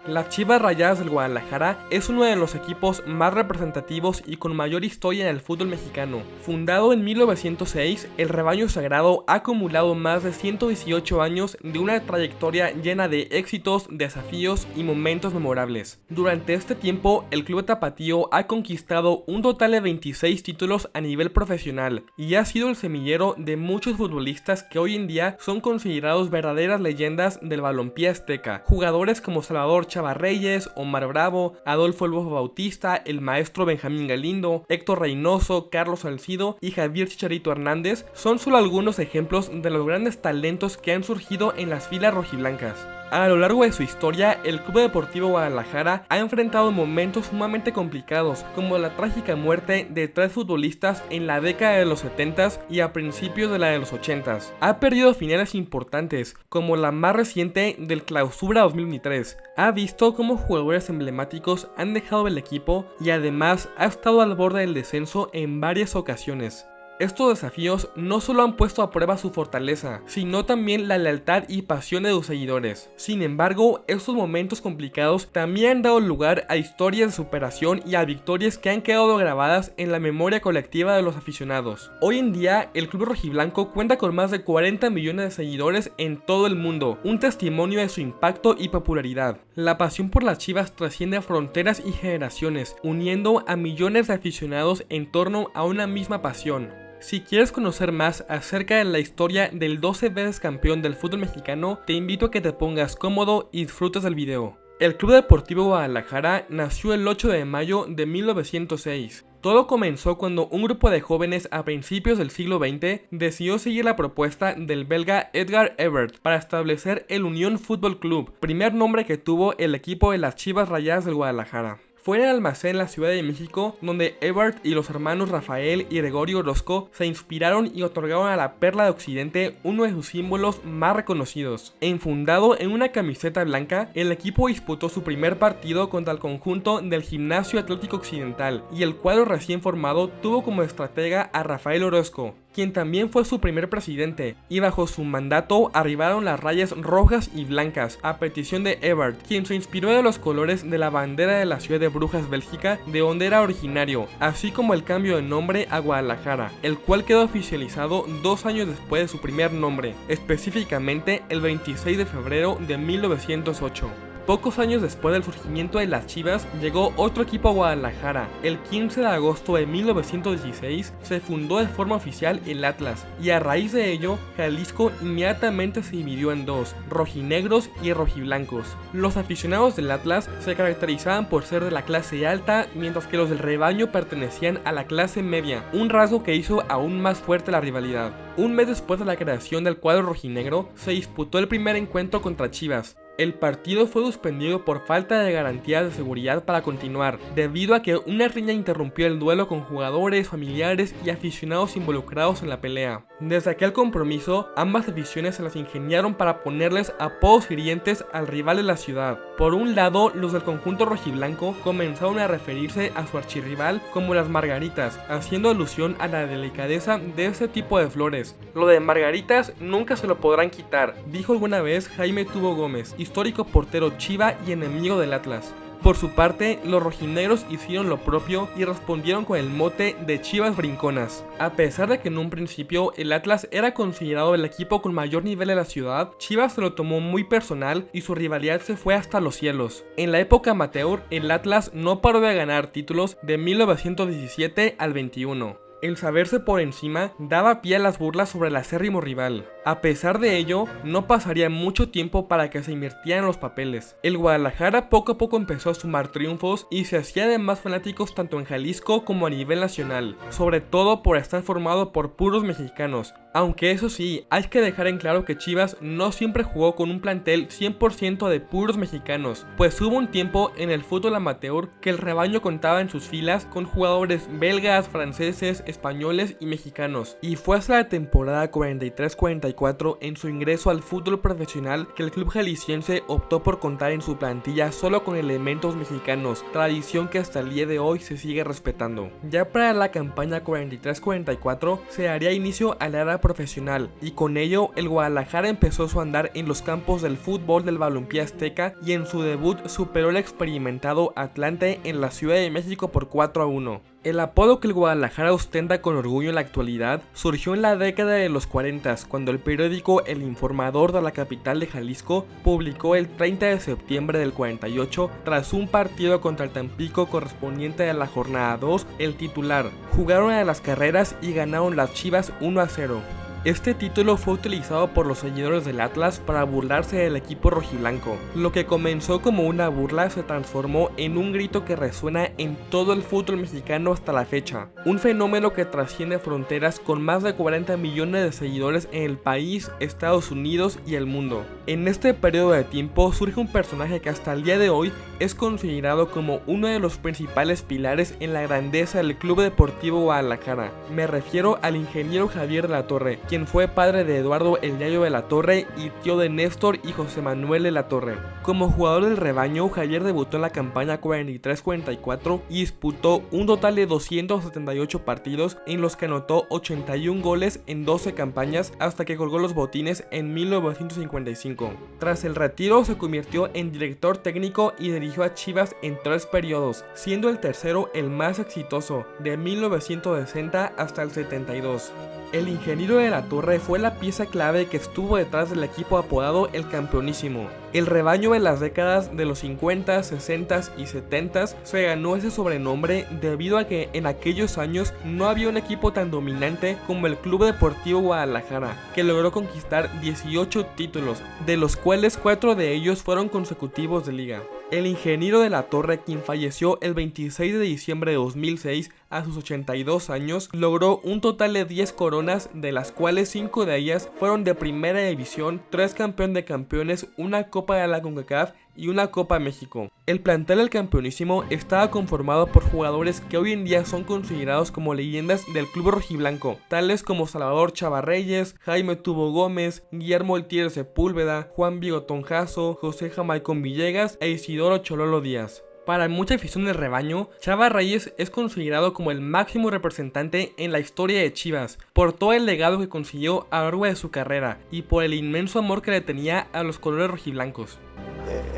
Las Chivas Rayadas del Guadalajara es uno de los equipos más representativos y con mayor historia en el fútbol mexicano. Fundado en 1906, el rebaño sagrado ha acumulado más de 118 años de una trayectoria llena de éxitos, desafíos y momentos memorables. Durante este tiempo, el club tapatío ha conquistado un total de 26 títulos a nivel profesional y ha sido el semillero de muchos futbolistas que hoy en día son considerados verdaderas leyendas del balompié azteca. Jugadores como Salvador Chava Reyes, Omar Bravo, Adolfo El Bofo Bautista, el maestro Benjamín Galindo, Héctor Reynoso, Carlos Salcido y Javier Chicharito Hernández son solo algunos ejemplos de los grandes talentos que han surgido en las filas rojiblancas. A lo largo de su historia, el Club Deportivo Guadalajara ha enfrentado momentos sumamente complicados, como la trágica muerte de 3 futbolistas en la década de los 70s y a principios de la de los 80s. Ha perdido finales importantes, como la más reciente del Clausura 2023. Ha visto cómo jugadores emblemáticos han dejado el equipo y además ha estado al borde del descenso en varias ocasiones. Estos desafíos no solo han puesto a prueba su fortaleza, sino también la lealtad y pasión de sus seguidores. Sin embargo, estos momentos complicados también han dado lugar a historias de superación y a victorias que han quedado grabadas en la memoria colectiva de los aficionados. Hoy en día, el club rojiblanco cuenta con más de 40 millones de seguidores en todo el mundo, un testimonio de su impacto y popularidad. La pasión por las Chivas trasciende fronteras y generaciones, uniendo a millones de aficionados en torno a una misma pasión. Si quieres conocer más acerca de la historia del 12 veces campeón del fútbol mexicano, te invito a que te pongas cómodo y disfrutes del video. El Club Deportivo Guadalajara nació el 8 de mayo de 1906. Todo comenzó cuando un grupo de jóvenes a principios del siglo XX decidió seguir la propuesta del belga Edgar Everts para establecer el Unión Fútbol Club, primer nombre que tuvo el equipo de las Chivas Rayadas del Guadalajara. Fue en el almacén en la Ciudad de México donde Everts y los hermanos Rafael y Gregorio Orozco se inspiraron y otorgaron a la Perla de Occidente uno de sus símbolos más reconocidos. Enfundado en una camiseta blanca, el equipo disputó su primer partido contra el conjunto del Gimnasio Atlético Occidental y el cuadro recién formado tuvo como estratega a Rafael Orozco, quien también fue su primer presidente, y bajo su mandato arribaron las rayas rojas y blancas a petición de Everts, quien se inspiró de los colores de la bandera de la ciudad de Brujas, Bélgica, de donde era originario, así como el cambio de nombre a Guadalajara, el cual quedó oficializado 2 años después de su primer nombre, específicamente el 26 de febrero de 1908. Pocos años después del surgimiento de las Chivas, llegó otro equipo a Guadalajara. El 15 de agosto de 1916 se fundó de forma oficial el Atlas, y a raíz de ello, Jalisco inmediatamente se dividió en dos, rojinegros y rojiblancos. Los aficionados del Atlas se caracterizaban por ser de la clase alta, mientras que los del rebaño pertenecían a la clase media, un rasgo que hizo aún más fuerte la rivalidad. Un mes después de la creación del cuadro rojinegro, se disputó el primer encuentro contra Chivas. El partido fue suspendido por falta de garantías de seguridad para continuar, debido a que una riña interrumpió el duelo con jugadores, familiares y aficionados involucrados en la pelea. Desde aquel compromiso, ambas aficiones se las ingeniaron para ponerles apodos hirientes al rival de la ciudad. Por un lado, los del conjunto rojiblanco comenzaron a referirse a su archirrival como las margaritas, haciendo alusión a la delicadeza de ese tipo de flores. Lo de margaritas nunca se lo podrán quitar, dijo alguna vez Jaime Tubo Gómez, histórico portero chiva y enemigo del Atlas. Por su parte, los rojinegros hicieron lo propio y respondieron con el mote de Chivas Brinconas. A pesar de que en un principio el Atlas era considerado el equipo con mayor nivel de la ciudad, Chivas se lo tomó muy personal y su rivalidad se fue hasta los cielos. En la época amateur, el Atlas no paró de ganar títulos de 1917 al 21. El saberse por encima daba pie a las burlas sobre el acérrimo rival. A pesar de ello, no pasaría mucho tiempo para que se invirtieran los papeles. El Guadalajara poco a poco empezó a sumar triunfos y se hacía de más fanáticos tanto en Jalisco como a nivel nacional, sobre todo por estar formado por puros mexicanos. Aunque eso sí, hay que dejar en claro que Chivas no siempre jugó con un plantel 100% de puros mexicanos, pues hubo un tiempo en el fútbol amateur que el rebaño contaba en sus filas con jugadores belgas, franceses, españoles y mexicanos, y fue hasta la temporada 43-44 en su ingreso al fútbol profesional que el club jalisciense optó por contar en su plantilla solo con elementos mexicanos, tradición que hasta el día de hoy se sigue respetando. Ya para la campaña 43-44 se daría inicio a la era profesional, y con ello el Guadalajara empezó su andar en los campos del fútbol del Balompié Azteca y en su debut superó al experimentado Atlante en la Ciudad de México por 4-1. El apodo que el Guadalajara ostenta con orgullo en la actualidad surgió en la década de los 40, cuando el periódico El Informador de la capital de Jalisco publicó el 30 de septiembre del 48, tras un partido contra el Tampico correspondiente a la jornada 2, el titular: jugaron a las carreras y ganaron las Chivas 1-0. Este título fue utilizado por los seguidores del Atlas para burlarse del equipo rojiblanco. Lo que comenzó como una burla se transformó en un grito que resuena en todo el fútbol mexicano hasta la fecha. Un fenómeno que trasciende fronteras, con más de 40 millones de seguidores en el país, Estados Unidos y el mundo. En este periodo de tiempo surge un personaje que hasta el día de hoy es considerado como uno de los principales pilares en la grandeza del Club Deportivo Guadalajara. Me refiero al ingeniero Javier de la Torre, quien fue padre de Eduardo El Yayo de la Torre y tío de Néstor y José Manuel de la Torre. Como jugador del rebaño, Javier debutó en la campaña 43-44 y disputó un total de 278 partidos, en los que anotó 81 goles en 12 campañas hasta que colgó los botines en 1955. Tras el retiro se convirtió en director técnico y dirigió a Chivas en 3 periodos, siendo el tercero el más exitoso, de 1960 hasta el 72. El ingeniero de la Torre fue la pieza clave que estuvo detrás del equipo apodado El Campeonísimo. El rebaño de las décadas de los 50, 60 y 70 se ganó ese sobrenombre debido a que en aquellos años no había un equipo tan dominante como el Club Deportivo Guadalajara, que logró conquistar 18 títulos, de los cuales 4 de ellos fueron consecutivos de liga. El ingeniero de la Torre, quien falleció el 26 de diciembre de 2006 a sus 82 años, logró un total de 10 coronas, de las cuales 5 de ellas fueron de primera división, 3 campeón de campeones, una Copa de la CONCACAF y una Copa México. El plantel del Campeonísimo estaba conformado por jugadores que hoy en día son considerados como leyendas del club rojiblanco, tales como Salvador Chava Reyes, Jaime Tubo Gómez, Guillermo El Tigre Sepúlveda, Juan Bigotón Jasso, José Jamaicón Villegas e Isidoro Chololo Díaz. Para mucha afición del rebaño, Chava Reyes es considerado como el máximo representante en la historia de Chivas, por todo el legado que consiguió a lo largo de su carrera y por el inmenso amor que le tenía a los colores rojiblancos.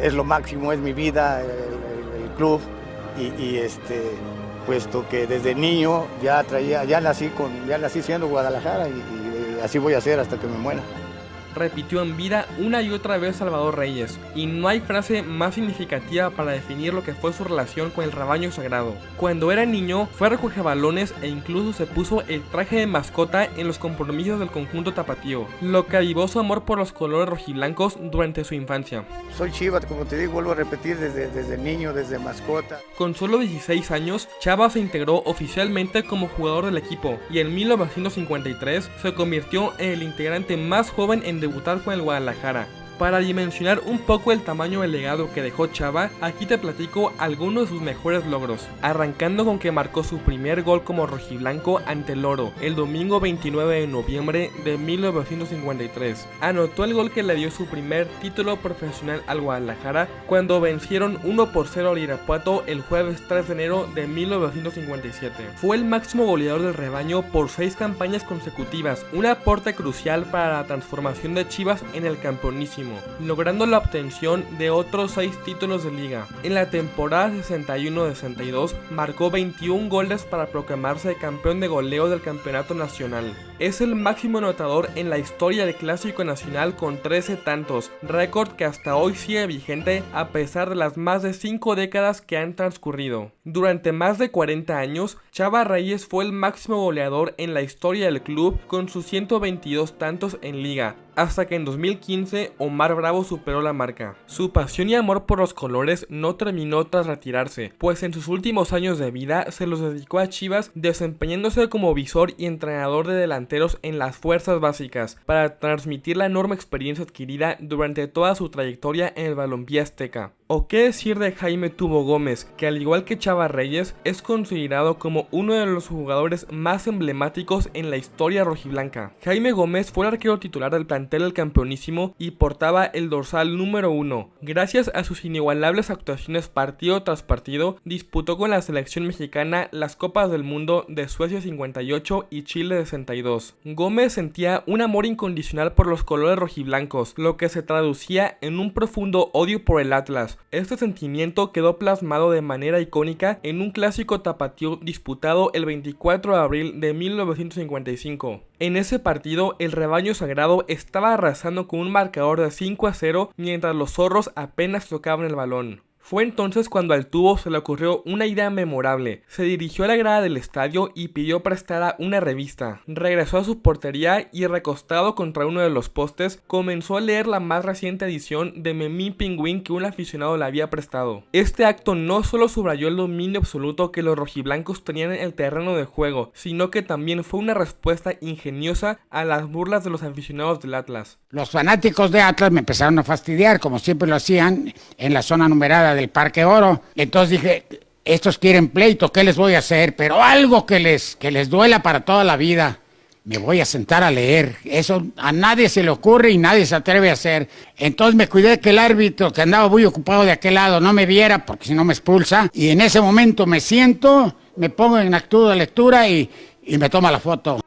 Es lo máximo, es mi vida, el club, puesto que desde niño ya nací siendo Guadalajara y así voy a ser hasta que me muera. Repitió en vida una y otra vez Salvador Reyes, y no hay frase más significativa para definir lo que fue su relación con el rebaño sagrado. Cuando era niño fue recogebalones e incluso se puso el traje de mascota en los compromisos del conjunto tapatío, lo que avivó su amor por los colores rojiblancos durante su infancia. Soy Chiva, como te digo, vuelvo a repetir, desde niño, desde mascota. Con solo 16 años, Chava se integró oficialmente como jugador del equipo y en 1953 se convirtió en el integrante más joven en debutar con el Guadalajara. Para dimensionar un poco el tamaño del legado que dejó Chava, aquí te platico algunos de sus mejores logros, arrancando con que marcó su primer gol como rojiblanco ante el Oro, el domingo 29 de noviembre de 1953. Anotó el gol que le dio su primer título profesional al Guadalajara cuando vencieron 1-0 al Irapuato el jueves 3 de enero de 1957. Fue el máximo goleador del rebaño por 6 campañas consecutivas, un aporte crucial para la transformación de Chivas en el campeonísimo, logrando la obtención de otros 6 títulos de liga. En la temporada 61-62 marcó 21 goles para proclamarse campeón de goleo del campeonato nacional. Es el máximo anotador en la historia del Clásico Nacional con 13 tantos, récord que hasta hoy sigue vigente a pesar de las más de 5 décadas que han transcurrido. Durante más de 40 años, Chava Reyes fue el máximo goleador en la historia del club con sus 122 tantos en liga, hasta que en 2015 Omar Bravo superó la marca. Su pasión y amor por los colores no terminó tras retirarse, pues en sus últimos años de vida se los dedicó a Chivas, desempeñándose como visor y entrenador de delanteros en las fuerzas básicas, para transmitir la enorme experiencia adquirida durante toda su trayectoria en el Balompié Azteca. ¿O qué decir de Jaime Tubo Gómez, que al igual que Chava Reyes, es considerado como uno de los jugadores más emblemáticos en la historia rojiblanca? Jaime Gómez fue el arquero titular del plantel del campeonísimo y portaba el dorsal número 1. Gracias a sus inigualables actuaciones partido tras partido, disputó con la selección mexicana las Copas del Mundo de Suecia 58 y Chile 62. Gómez sentía un amor incondicional por los colores rojiblancos, lo que se traducía en un profundo odio por el Atlas. Este sentimiento quedó plasmado de manera icónica en un clásico tapatío disputado el 24 de abril de 1955. En ese partido, el rebaño sagrado estaba arrasando con un marcador de 5-0 mientras los zorros apenas tocaban el balón. Fue entonces cuando al Tubo se le ocurrió una idea memorable. Se dirigió a la grada del estadio y pidió prestada una revista. Regresó a su portería y, recostado contra uno de los postes, comenzó a leer la más reciente edición de Memín Pingüín que un aficionado le había prestado. Este acto no solo subrayó el dominio absoluto que los rojiblancos tenían en el terreno de juego, sino que también fue una respuesta ingeniosa a las burlas de los aficionados del Atlas. Los fanáticos de Atlas me empezaron a fastidiar, como siempre lo hacían, en la zona numerada del Parque Oro. Entonces dije, estos quieren pleito, ¿qué les voy a hacer? Pero algo que les duela para toda la vida. Me voy a sentar a leer. Eso a nadie se le ocurre y nadie se atreve a hacer. Entonces me cuidé de que el árbitro, que andaba muy ocupado de aquel lado, no me viera, porque si no me expulsa. Y en ese momento me siento, me pongo en actitud de lectura y me toma la foto.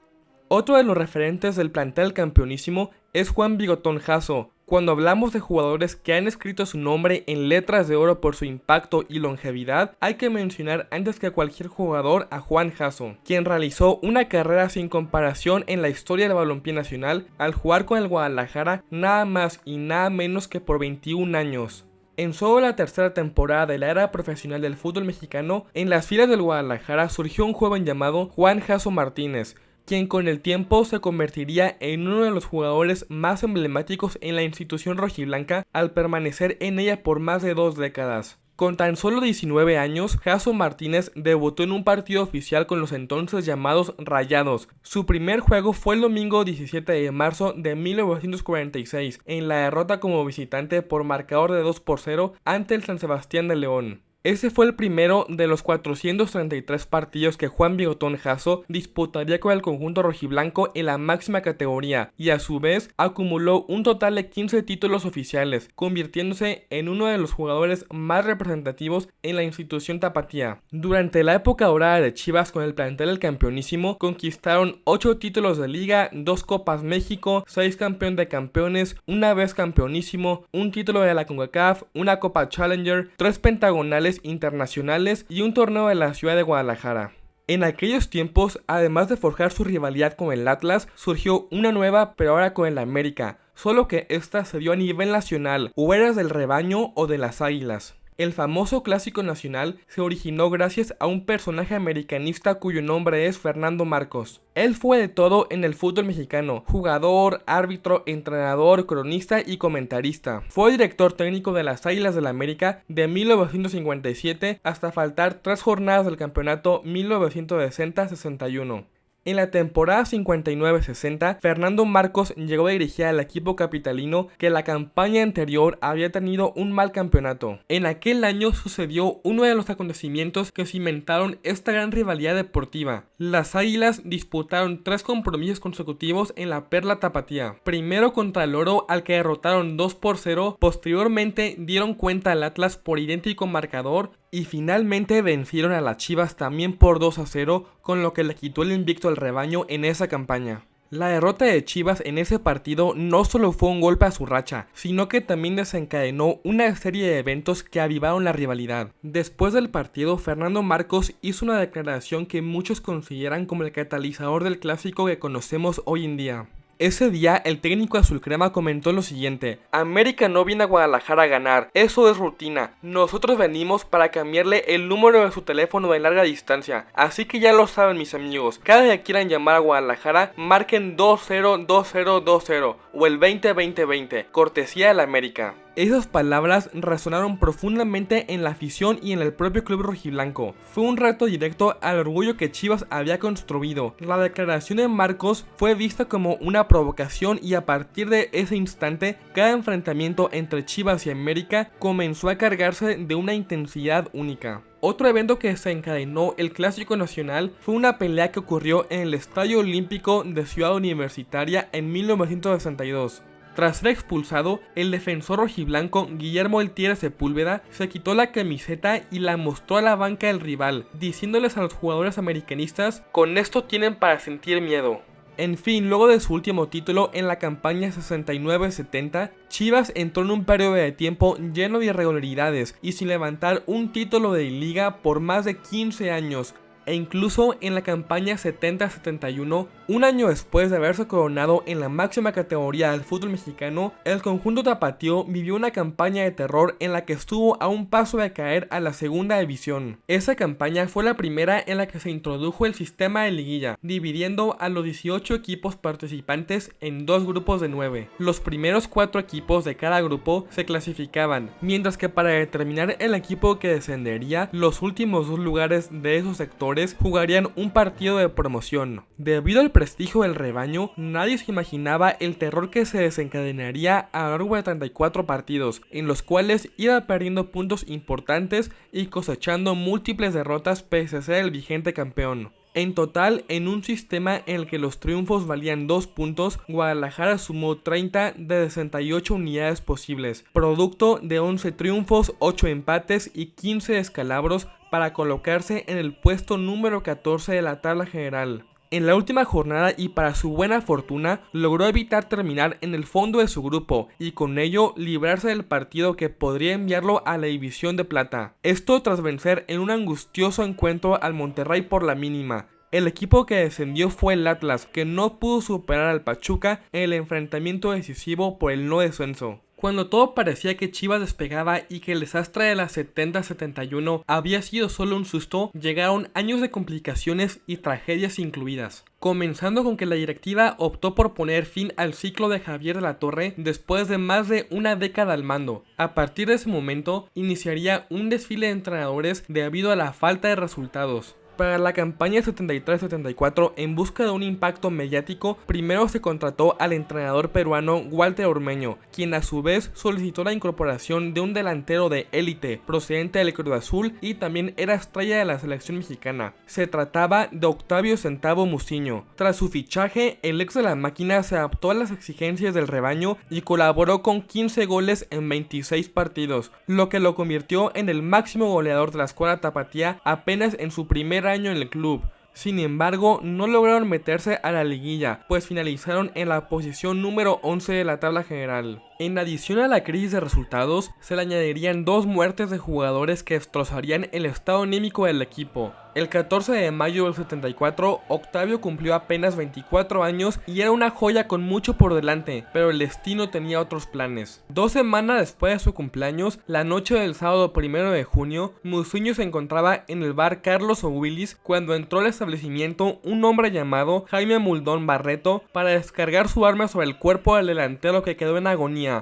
Otro de los referentes del plantel campeonísimo es Juan Bigotón Jasso. Cuando hablamos de jugadores que han escrito su nombre en letras de oro por su impacto y longevidad, hay que mencionar antes que cualquier jugador a Juan Jasso, quien realizó una carrera sin comparación en la historia del balompié nacional al jugar con el Guadalajara nada más y nada menos que por 21 años. En solo la tercera temporada de la era profesional del fútbol mexicano, en las filas del Guadalajara surgió un joven llamado Juan Jasso Martínez, quien con el tiempo se convertiría en uno de los jugadores más emblemáticos en la institución rojiblanca al permanecer en ella por más de 2 décadas. Con tan solo 19 años, Jasso Martínez debutó en un partido oficial con los entonces llamados Rayados. Su primer juego fue el domingo 17 de marzo de 1946, en la derrota como visitante por marcador de 2-0 ante el San Sebastián de León. Ese fue el primero de los 433 partidos que Juan Bigotón Jasso disputaría con el conjunto rojiblanco en la máxima categoría y a su vez acumuló un total de 15 títulos oficiales, convirtiéndose en uno de los jugadores más representativos en la institución tapatía. Durante la época dorada de Chivas con el plantel del campeonísimo, conquistaron 8 títulos de liga, 2 Copas México, 6 campeón de campeones, una vez campeonísimo, un título de la CONCACAF, una Copa Challenger, 3 pentagonales internacionales y un torneo de la ciudad de Guadalajara. En aquellos tiempos, además de forjar su rivalidad con el Atlas, surgió una nueva, pero ahora con el América, solo que esta se dio a nivel nacional, o eras del rebaño o de las águilas. El famoso clásico nacional se originó gracias a un personaje americanista cuyo nombre es Fernando Marcos. Él fue de todo en el fútbol mexicano: jugador, árbitro, entrenador, cronista y comentarista. Fue director técnico de las Águilas del América de 1957 hasta faltar 3 jornadas del campeonato 1960-61. En la temporada 59-60, Fernando Marcos llegó a dirigir al equipo capitalino que la campaña anterior había tenido un mal campeonato. En aquel año sucedió uno de los acontecimientos que cimentaron esta gran rivalidad deportiva. Las Águilas disputaron 3 compromisos consecutivos en la Perla Tapatía. Primero contra el Oro, al que derrotaron 2-0, posteriormente dieron cuenta al Atlas por idéntico marcador y finalmente vencieron a las Chivas también por 2-0, con lo que le quitó el invicto al rebaño en esa campaña. La derrota de Chivas en ese partido no solo fue un golpe a su racha, sino que también desencadenó una serie de eventos que avivaron la rivalidad. Después del partido, Fernando Marcos hizo una declaración que muchos consideran como el catalizador del clásico que conocemos hoy en día. Ese día, el técnico azulcrema comentó lo siguiente: América no viene a Guadalajara a ganar, eso es rutina. Nosotros venimos para cambiarle el número de su teléfono de larga distancia. Así que ya lo saben, mis amigos, cada que quieran llamar a Guadalajara, marquen 20-20-20 o el 20-20-20, cortesía de la América. Esas palabras resonaron profundamente en la afición y en el propio club rojiblanco. Fue un reto directo al orgullo que Chivas había construido. La declaración de Marcos fue vista como una provocación y a partir de ese instante, cada enfrentamiento entre Chivas y América comenzó a cargarse de una intensidad única. Otro evento que desencadenó el Clásico Nacional fue una pelea que ocurrió en el Estadio Olímpico de Ciudad Universitaria en 1962. Tras ser expulsado, el defensor rojiblanco Guillermo El Tigre Sepúlveda se quitó la camiseta y la mostró a la banca del rival, diciéndoles a los jugadores americanistas: "Con esto tienen para sentir miedo". En fin, luego de su último título en la campaña 69-70, Chivas entró en un periodo de tiempo lleno de irregularidades y sin levantar un título de liga por más de 15 años. E incluso en la campaña 70-71, un año después de haberse coronado en la máxima categoría del fútbol mexicano, el conjunto tapatío vivió una campaña de terror en la que estuvo a un paso de caer a la segunda división. Esa campaña fue la primera en la que se introdujo el sistema de liguilla, dividiendo a los 18 equipos participantes en dos grupos de 9. Los primeros 4 equipos de cada grupo se clasificaban, mientras que para determinar el equipo que descendería, los últimos 2 lugares de esos sectores jugarían un partido de promoción. Debido al prestigio del rebaño, nadie se imaginaba el terror que se desencadenaría a lo largo de 34 partidos, en los cuales iba perdiendo puntos importantes y cosechando múltiples derrotas pese a ser el vigente campeón. En total, en un sistema en el que los triunfos valían 2 puntos, Guadalajara sumó 30 de 68 unidades posibles, producto de 11 triunfos, 8 empates y 15 descalabros para colocarse en el puesto número 14 de la tabla general. En la última jornada y para su buena fortuna, logró evitar terminar en el fondo de su grupo y con ello librarse del partido que podría enviarlo a la división de plata. Esto tras vencer en un angustioso encuentro al Monterrey por la mínima. El equipo que descendió fue el Atlas, que no pudo superar al Pachuca en el enfrentamiento decisivo por el no descenso. Cuando todo parecía que Chivas despegaba y que el desastre de la 70-71 había sido solo un susto, llegaron años de complicaciones y tragedias incluidas. Comenzando con que la directiva optó por poner fin al ciclo de Javier de la Torre después de más de una década al mando. A partir de ese momento, iniciaría un desfile de entrenadores debido a la falta de resultados. Para la campaña 73-74, en busca de un impacto mediático, primero se contrató al entrenador peruano Walter Ormeño, quien a su vez solicitó la incorporación de un delantero de élite procedente del Cruz Azul y también era estrella de la selección mexicana. Se trataba de Octavio Centavo Muciño. Tras su fichaje, el ex de la máquina se adaptó a las exigencias del rebaño y colaboró con 15 goles en 26 partidos, lo que lo convirtió en el máximo goleador de la escuadra tapatía apenas en su primer año en el club. Sin embargo, no lograron meterse a la liguilla, pues finalizaron en la posición número 11 de la tabla general. En adición a la crisis de resultados, se le añadirían 2 muertes de jugadores que destrozarían el estado anímico del equipo. El 14 de mayo del 74, Octavio cumplió apenas 24 años y era una joya con mucho por delante, pero el destino tenía otros planes. 2 semanas después de su cumpleaños, la noche del sábado 1 de junio, Muciño se encontraba en el bar Carlos O'Willis cuando entró al establecimiento un hombre llamado Jaime Muldón Barreto para descargar su arma sobre el cuerpo del delantero que quedó en agonía.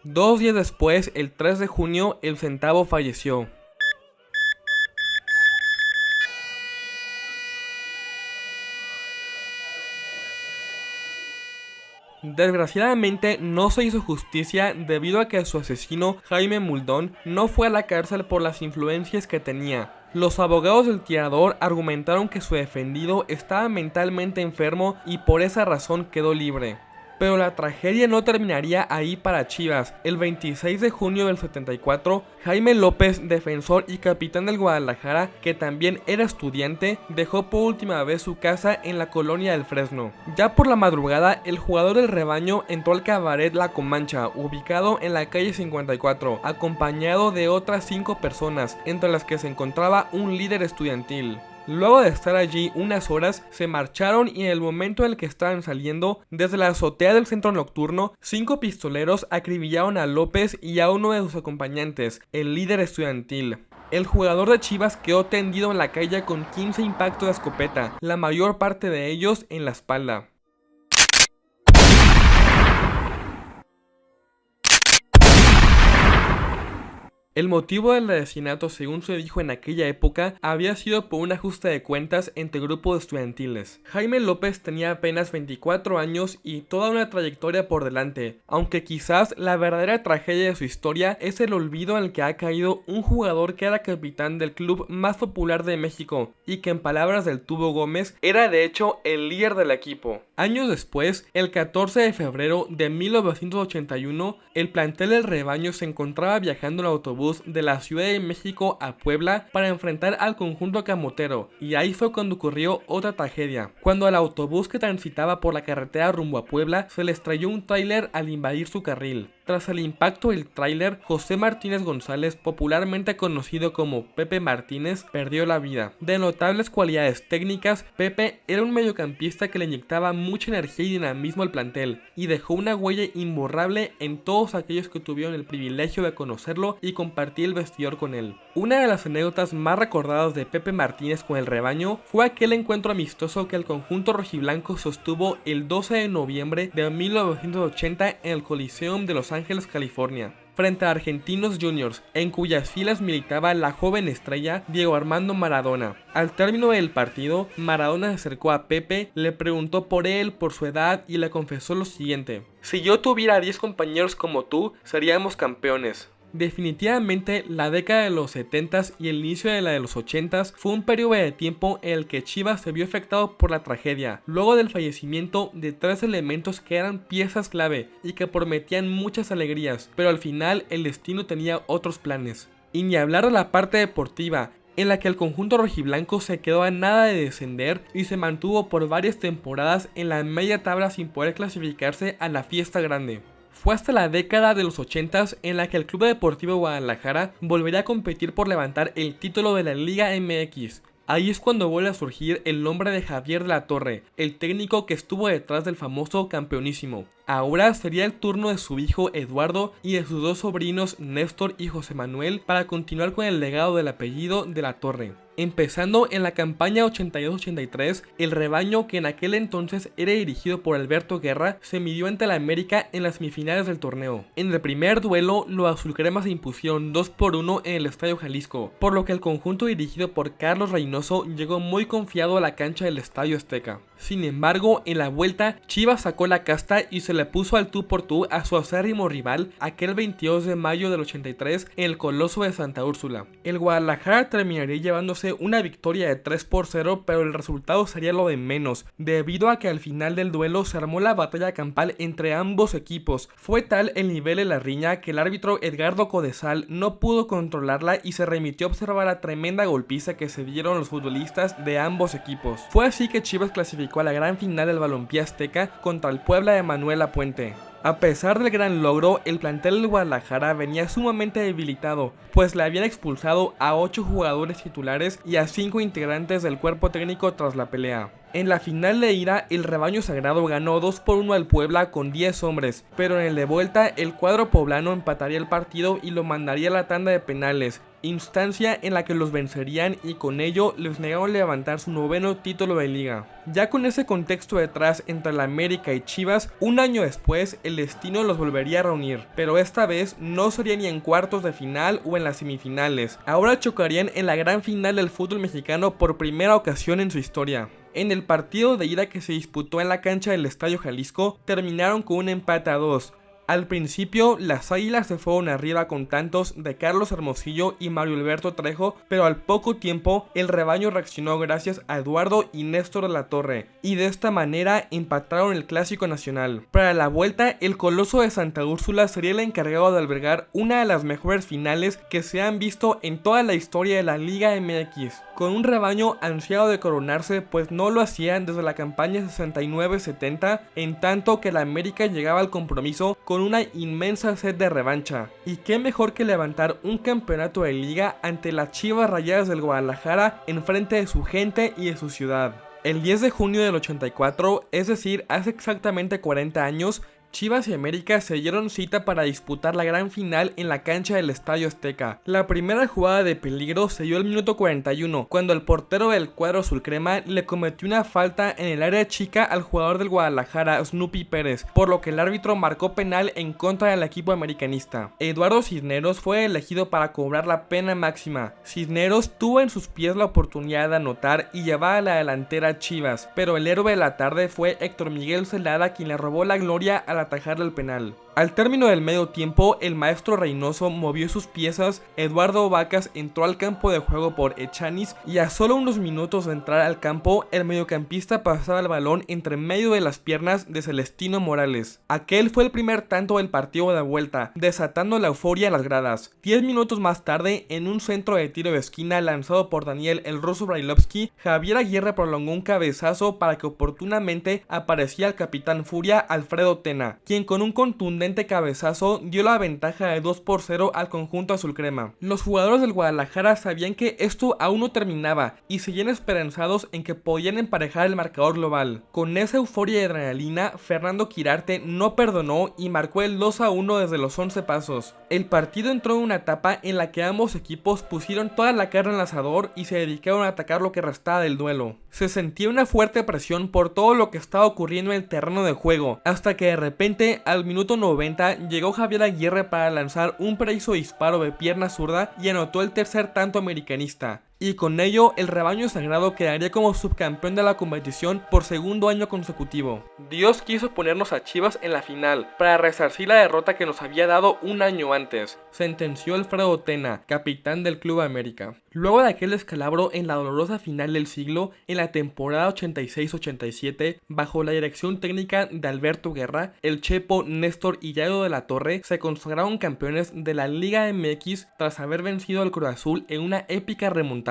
2 días después, el 3 de junio, el Centavo falleció. Desgraciadamente no se hizo justicia debido a que su asesino, Jaime Muldón, no fue a la cárcel por las influencias que tenía. Los abogados del tirador argumentaron que su defendido estaba mentalmente enfermo y por esa razón quedó libre. Pero la tragedia no terminaría ahí para Chivas. El 26 de junio del 74, Jaime López, defensor y capitán del Guadalajara, que también era estudiante, dejó por última vez su casa en la colonia del Fresno. Ya por la madrugada, el jugador del rebaño entró al cabaret La Comancha, ubicado en la calle 54, acompañado de otras 5 personas, entre las que se encontraba un líder estudiantil. Luego de estar allí unas horas, se marcharon y en el momento en el que estaban saliendo, desde la azotea del centro nocturno, 5 pistoleros acribillaron a López y a uno de sus acompañantes, el líder estudiantil. El jugador de Chivas quedó tendido en la calle con 15 impactos de escopeta, la mayor parte de ellos en la espalda. El motivo del asesinato, según se dijo en aquella época, había sido por un ajuste de cuentas entre grupos estudiantiles. Jaime López tenía apenas 24 años y toda una trayectoria por delante, aunque quizás la verdadera tragedia de su historia es el olvido en el que ha caído un jugador que era capitán del club más popular de México y que, en palabras del Tubo Gómez, era de hecho el líder del equipo. Años después, el 14 de febrero de 1981, el plantel del Rebaño se encontraba viajando en autobús de la Ciudad de México a Puebla para enfrentar al conjunto camotero, y ahí fue cuando ocurrió otra tragedia, cuando al autobús que transitaba por la carretera rumbo a Puebla se le estrelló un tráiler al invadir su carril. Tras el impacto del tráiler, José Martínez González, popularmente conocido como Pepe Martínez, perdió la vida. De notables cualidades técnicas, Pepe era un mediocampista que le inyectaba mucha energía y dinamismo al plantel, y dejó una huella imborrable en todos aquellos que tuvieron el privilegio de conocerlo y compartir el vestidor con él. Una de las anécdotas más recordadas de Pepe Martínez con el Rebaño fue aquel encuentro amistoso que el conjunto rojiblanco sostuvo el 12 de noviembre de 1980 en el Coliseum de Los Ángeles, California, frente a Argentinos Juniors, en cuyas filas militaba la joven estrella Diego Armando Maradona. Al término del partido, Maradona se acercó a Pepe, le preguntó por él, por su edad y le confesó lo siguiente: "Si yo tuviera 10 compañeros como tú, seríamos campeones". Definitivamente, la década de los 70s y el inicio de la de los 80s fue un periodo de tiempo en el que Chivas se vio afectado por la tragedia, luego del fallecimiento de 3 elementos que eran piezas clave y que prometían muchas alegrías, pero al final el destino tenía otros planes. Y ni hablar de la parte deportiva, en la que el conjunto rojiblanco se quedó a nada de descender y se mantuvo por varias temporadas en la media tabla sin poder clasificarse a la fiesta grande. Fue hasta la década de los 80s en la que el Club Deportivo Guadalajara volvería a competir por levantar el título de la Liga MX. Ahí es cuando vuelve a surgir el nombre de Javier de la Torre, el técnico que estuvo detrás del famoso campeonísimo. Ahora sería el turno de su hijo Eduardo y de sus dos sobrinos Néstor y José Manuel para continuar con el legado del apellido de la Torre. Empezando en la campaña 82-83, el Rebaño, que en aquel entonces era dirigido por Alberto Guerra, se midió ante la América en las semifinales del torneo. En el primer duelo, los azulcremas se impusieron 2-1 en el Estadio Jalisco, por lo que el conjunto dirigido por Carlos Reynoso llegó muy confiado a la cancha del Estadio Azteca. Sin embargo, en la vuelta, Chivas sacó la casta y se le puso al tú por tú a su acérrimo rival aquel 22 de mayo del 83 en el Coloso de Santa Úrsula. El Guadalajara terminaría llevándose una victoria de 3-0, pero el resultado sería lo de menos, debido a que al final del duelo se armó la batalla campal entre ambos equipos. Fue tal el nivel de la riña que el árbitro Edgardo Codesal no pudo controlarla y se remitió a observar la tremenda golpiza que se dieron los futbolistas de ambos equipos. Fue así que Chivas clasificó a la gran final del balompié azteca contra el Puebla de Manuel Lapuente. A pesar del gran logro, el plantel del Guadalajara venía sumamente debilitado, pues le habían expulsado a 8 jugadores titulares y a 5 integrantes del cuerpo técnico tras la pelea. En la final de ida, el Rebaño Sagrado ganó 2-1 al Puebla con 10 hombres, pero en el de vuelta, el cuadro poblano empataría el partido y lo mandaría a la tanda de penales, instancia en la que los vencerían y con ello les negaron levantar su 9º título de liga. Ya con ese contexto detrás entre la América y Chivas, un año después el destino los volvería a reunir, pero esta vez no sería ni en cuartos de final o en las semifinales. Ahora chocarían en la gran final del fútbol mexicano por primera ocasión en su historia. En el partido de ida que se disputó en la cancha del Estadio Jalisco, terminaron con un empate a 2. Al principio, las Águilas se fueron arriba con tantos de Carlos Hermosillo y Mario Alberto Trejo, pero al poco tiempo, el Rebaño reaccionó gracias a Eduardo y Néstor de la Torre, y de esta manera empataron el Clásico Nacional. Para la vuelta, el Coloso de Santa Úrsula sería el encargado de albergar una de las mejores finales que se han visto en toda la historia de la Liga MX, con un Rebaño ansiado de coronarse, pues no lo hacían desde la campaña 69-70, en tanto que la América llegaba al compromiso con una inmensa sed de revancha. Y qué mejor que levantar un campeonato de liga ante las Chivas Rayadas del Guadalajara en frente de su gente y de su ciudad. El 10 de junio del 84, es decir, hace exactamente 40 años, Chivas y América se dieron cita para disputar la gran final en la cancha del Estadio Azteca. La primera jugada de peligro se dio al minuto 41, cuando el portero del cuadro azulcrema le cometió una falta en el área chica al jugador del Guadalajara, Snoopy Pérez, por lo que el árbitro marcó penal en contra del equipo americanista. Eduardo Cisneros fue elegido para cobrar la pena máxima. Cisneros tuvo en sus pies la oportunidad de anotar y llevar a la delantera a Chivas, pero el héroe de la tarde fue Héctor Miguel Celada quien le robó la gloria al atajarle el penal. Al término del medio tiempo, el maestro Reynoso movió sus piezas, Eduardo Vacas entró al campo de juego por Echanis y a solo unos minutos de entrar al campo, el mediocampista pasaba el balón entre medio de las piernas de Celestino Morales. Aquel fue el primer tanto del partido de vuelta, desatando la euforia en las gradas. 10 minutos más tarde, en un centro de tiro de esquina lanzado por Daniel el Ruso Brailovsky, Javier Aguirre prolongó un cabezazo para que oportunamente aparecía el capitán Furia Alfredo Tena, quien con un contundente cabezazo dio la ventaja de 2-0 al conjunto azulcrema. Los jugadores del Guadalajara sabían que esto aún no terminaba y seguían esperanzados en que podían emparejar el marcador global. Con esa euforia y adrenalina, Fernando Quirarte no perdonó y marcó el 2-1 desde los 11 pasos. El partido entró en una etapa en la que ambos equipos pusieron toda la carne en el asador y se dedicaron a atacar lo que restaba del duelo. Se sentía una fuerte presión por todo lo que estaba ocurriendo en el terreno de juego, hasta que de repente al minuto 90 llegó Javier Aguirre para lanzar un preciso disparo de pierna zurda y anotó el tercer tanto americanista. Y con ello el rebaño sagrado quedaría como subcampeón de la competición por segundo año consecutivo. Dios quiso ponernos a Chivas en la final para resarcir la derrota que nos había dado un año antes, sentenció Alfredo Tena, capitán del Club América. Luego de aquel descalabro en la dolorosa final del siglo, en la temporada 86-87, bajo la dirección técnica de Alberto Guerra, el Chepo, Néstor y Yayo de la Torre se consagraron campeones de la Liga MX tras haber vencido al Cruz Azul en una épica remontada.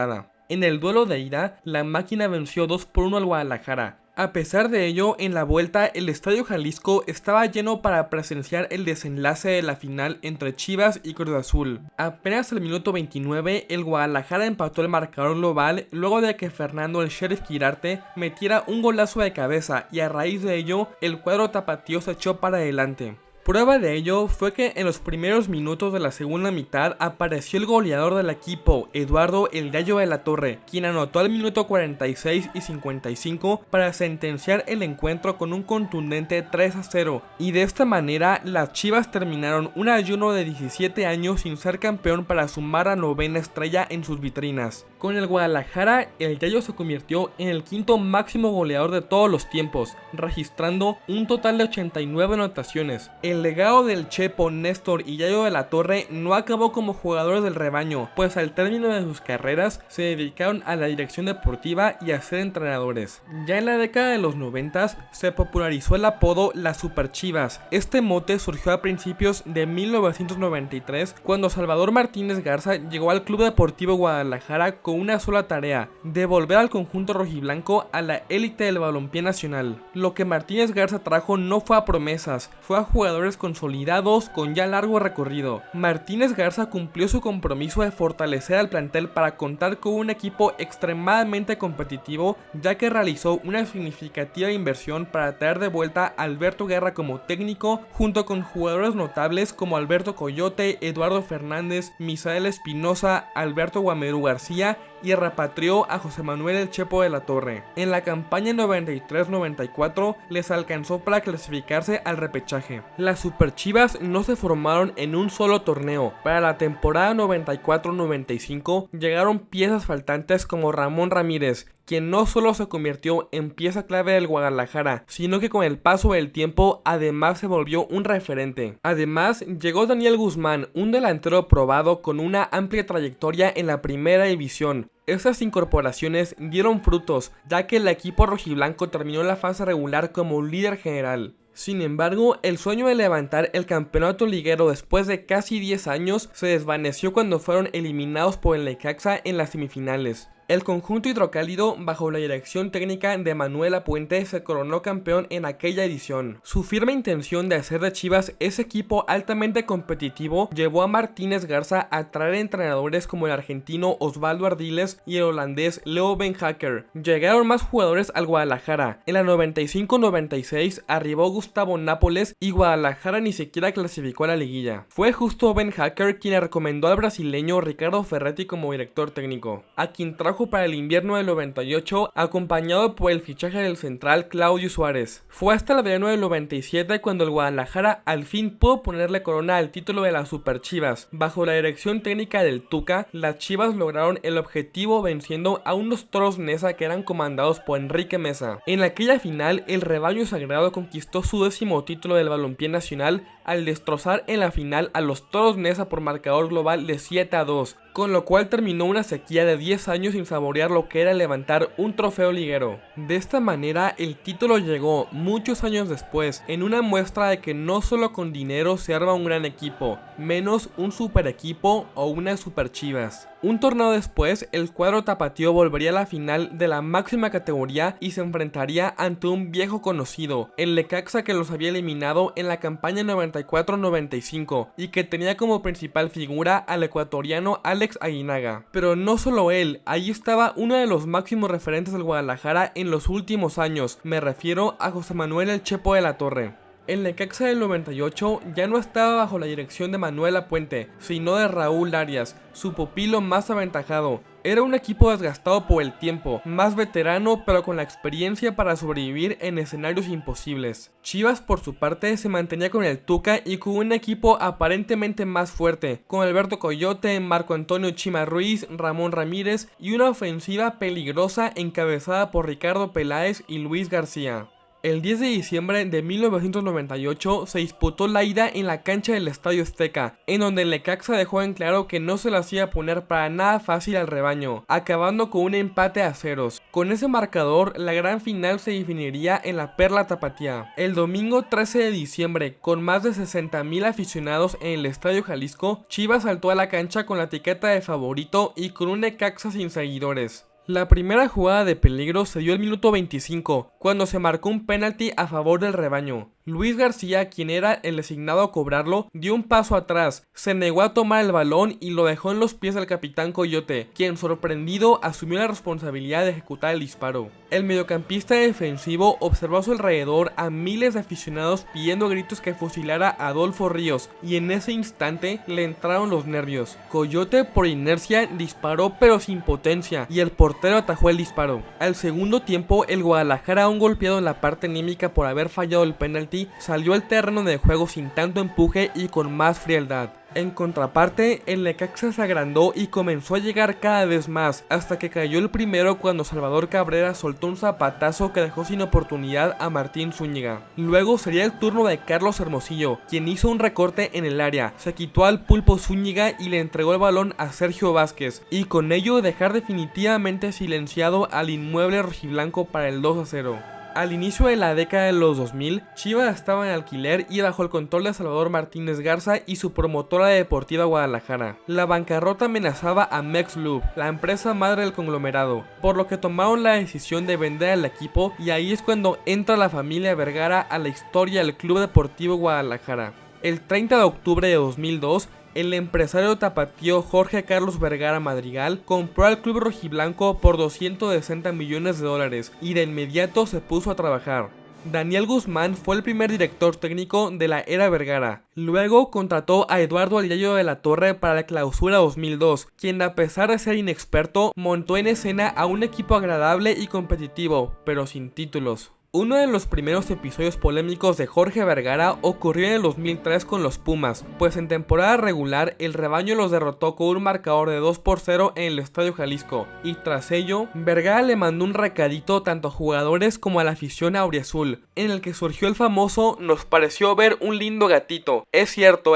En el duelo de ida, la máquina venció 2-1 al Guadalajara. A pesar de ello, en la vuelta, el Estadio Jalisco estaba lleno para presenciar el desenlace de la final entre Chivas y Cruz Azul. Apenas al minuto 29, el Guadalajara empató el marcador global luego de que Fernando el Sheriff Quirarte metiera un golazo de cabeza y a raíz de ello, el cuadro tapatío se echó para adelante. Prueba de ello fue que en los primeros minutos de la segunda mitad apareció el goleador del equipo, Eduardo el Yayo de la Torre, quien anotó al minuto 46 y 55 para sentenciar el encuentro con un contundente 3-0, y de esta manera las Chivas terminaron un ayuno de 17 años sin ser campeón para sumar a 9ª estrella en sus vitrinas. Con el Guadalajara, el Yayo se convirtió en el quinto máximo goleador de todos los tiempos, registrando un total de 89 anotaciones. El legado del Chepo, Néstor y Yayo de la Torre no acabó como jugadores del rebaño, pues al término de sus carreras se dedicaron a la dirección deportiva y a ser entrenadores. Ya en la década de los 90 se popularizó el apodo Las Super Chivas. Este mote surgió a principios de 1993 cuando Salvador Martínez Garza llegó al Club Deportivo Guadalajara con una sola tarea: devolver al conjunto rojiblanco a la élite del balompié nacional. Lo que Martínez Garza trajo no fue a promesas, fue a jugadores consolidados con ya largo recorrido. Martínez Garza cumplió su compromiso de fortalecer al plantel para contar con un equipo extremadamente competitivo, ya que realizó una significativa inversión para traer de vuelta a Alberto Guerra como técnico, junto con jugadores notables como Alberto Coyote, Eduardo Fernández, Misael Espinosa, Alberto Guamerú García, y repatrió a José Manuel el Chepo de la Torre. En la campaña 93-94 les alcanzó para clasificarse al repechaje. Las Super Chivas no se formaron en un solo torneo. Para la temporada 94-95 llegaron piezas faltantes como Ramón Ramírez, quien no solo se convirtió en pieza clave del Guadalajara, sino que con el paso del tiempo además se volvió un referente. Además, llegó Daniel Guzmán, un delantero probado con una amplia trayectoria en la primera división. Estas incorporaciones dieron frutos, ya que el equipo rojiblanco terminó la fase regular como líder general. Sin embargo, el sueño de levantar el campeonato liguero después de casi 10 años se desvaneció cuando fueron eliminados por el Necaxa en las semifinales. El conjunto hidrocálido, bajo la dirección técnica de Manuel Lapuente, se coronó campeón en aquella edición. Su firme intención de hacer de Chivas ese equipo altamente competitivo llevó a Martínez Garza a traer entrenadores como el argentino Osvaldo Ardiles y el holandés Leo Beenhakker. Llegaron más jugadores al Guadalajara. En la 95-96 arribó Gustavo Nápoles y Guadalajara ni siquiera clasificó a la liguilla. Fue justo Beenhakker quien recomendó al brasileño Ricardo Ferretti como director técnico, a quien trajo para el invierno del 98, acompañado por el fichaje del central Claudio Suárez. Fue hasta el verano del 97 cuando el Guadalajara al fin pudo ponerle corona al título de las Super Chivas. Bajo la dirección técnica del Tuca, las Chivas lograron el objetivo venciendo a unos Toros Neza que eran comandados por Enrique Meza. En aquella final, el rebaño sagrado conquistó su 10º título del balompié nacional al destrozar en la final a los Toros Neza por marcador global de 7-2, con lo cual terminó una sequía de 10 años sin saborear lo que era levantar un trofeo liguero. De esta manera, el título llegó muchos años después, en una muestra de que no solo con dinero se arma un gran equipo, menos un super equipo o unas Super Chivas. Un torneo después, el cuadro tapatío volvería a la final de la máxima categoría y se enfrentaría ante un viejo conocido, el Necaxa, que los había eliminado en la campaña 94-95 y que tenía como principal figura al ecuatoriano Alex Aguinaga. Pero no solo él, ahí estaba uno de los máximos referentes del Guadalajara en los últimos años, me refiero a José Manuel El Chepo de la Torre. El Necaxa del 98 ya no estaba bajo la dirección de Manuel Lapuente, sino de Raúl Arias, su pupilo más aventajado. Era un equipo desgastado por el tiempo, más veterano pero con la experiencia para sobrevivir en escenarios imposibles. Chivas por su parte se mantenía con el Tuca y con un equipo aparentemente más fuerte, con Alberto Coyote, Marco Antonio Chima Ruiz, Ramón Ramírez y una ofensiva peligrosa encabezada por Ricardo Peláez y Luis García. El 10 de diciembre de 1998 se disputó la ida en la cancha del Estadio Azteca, en donde el Necaxa dejó en claro que no se le hacía poner para nada fácil al rebaño, acabando con un empate a ceros. Con ese marcador, la gran final se definiría en la Perla Tapatía. El domingo 13 de diciembre, con más de 60,000 aficionados en el Estadio Jalisco, Chivas saltó a la cancha con la etiqueta de favorito y con un Necaxa sin seguidores. La primera jugada de peligro se dio al minuto 25, cuando se marcó un penalti a favor del rebaño. Luis García, quien era el designado a cobrarlo, dio un paso atrás, se negó a tomar el balón y lo dejó en los pies del capitán Coyote, quien sorprendido asumió la responsabilidad de ejecutar el disparo. El mediocampista defensivo observó a su alrededor a miles de aficionados pidiendo a gritos que fusilara a Adolfo Ríos, y en ese instante le entraron los nervios. Coyote, por inercia, disparó pero sin potencia, y el portero atajó el disparo. Al segundo tiempo, el Guadalajara, aún golpeado en la parte anímica por haber fallado el penalti, salió al terreno de juego sin tanto empuje y con más frialdad. En contraparte, el Necaxa se agrandó y comenzó a llegar cada vez más, hasta que cayó el primero cuando Salvador Cabrera soltó un zapatazo que dejó sin oportunidad a Martín Zúñiga. Luego sería el turno de Carlos Hermosillo, quien hizo un recorte en el área, se quitó al Pulpo Zúñiga y le entregó el balón a Sergio Vázquez, y con ello dejar definitivamente silenciado al inmueble rojiblanco para el 2-0. Al inicio de la década de los 2000, Chivas estaba en alquiler y bajo el control de Salvador Martínez Garza y su promotora deportiva Guadalajara. La bancarrota amenazaba a MexLub, la empresa madre del conglomerado, por lo que tomaron la decisión de vender al equipo, y ahí es cuando entra la familia Vergara a la historia del Club Deportivo Guadalajara. El 30 de octubre de 2002, el empresario tapatío Jorge Carlos Vergara Madrigal compró al club rojiblanco por $260 millones y de inmediato se puso a trabajar. Daniel Guzmán fue el primer director técnico de la era Vergara. Luego contrató a Eduardo Aliayo de la Torre para la clausura 2002, quien a pesar de ser inexperto, montó en escena a un equipo agradable y competitivo, pero sin títulos. Uno de los primeros episodios polémicos de Jorge Vergara ocurrió en el 2003 con los Pumas, pues en temporada regular el rebaño los derrotó con un marcador de 2-0 en el Estadio Jalisco, y tras ello, Vergara le mandó un recadito tanto a jugadores como a la afición auriazul, en el que surgió el famoso "nos pareció ver un lindo gatito". Es cierto,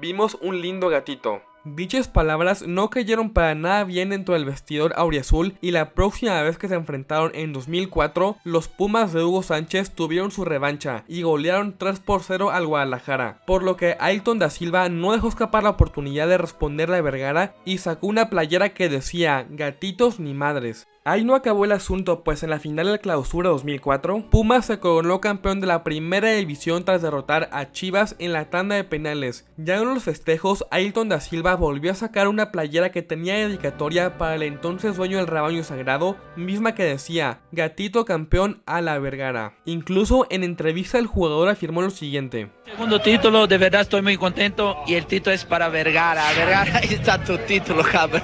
vimos un lindo gatito. Dichas palabras no cayeron para nada bien dentro del vestidor auriazul y la próxima vez que se enfrentaron en 2004, los Pumas de Hugo Sánchez tuvieron su revancha y golearon 3-0 al Guadalajara, por lo que Ailton da Silva no dejó escapar la oportunidad de responderle a Vergara y sacó una playera que decía "Gatitos ni madres". Ahí no acabó el asunto, pues en la final del Clausura 2004, Pumas se coronó campeón de la primera división tras derrotar a Chivas en la tanda de penales. Ya en los festejos, Ailton da Silva volvió a sacar una playera que tenía dedicatoria para el entonces dueño del rebaño sagrado, misma que decía "Gatito campeón a la Vergara". Incluso en entrevista el jugador afirmó lo siguiente: Segundo título, de verdad estoy muy contento y el título es para Vergara. Vergara, ahí está tu título, cabrón.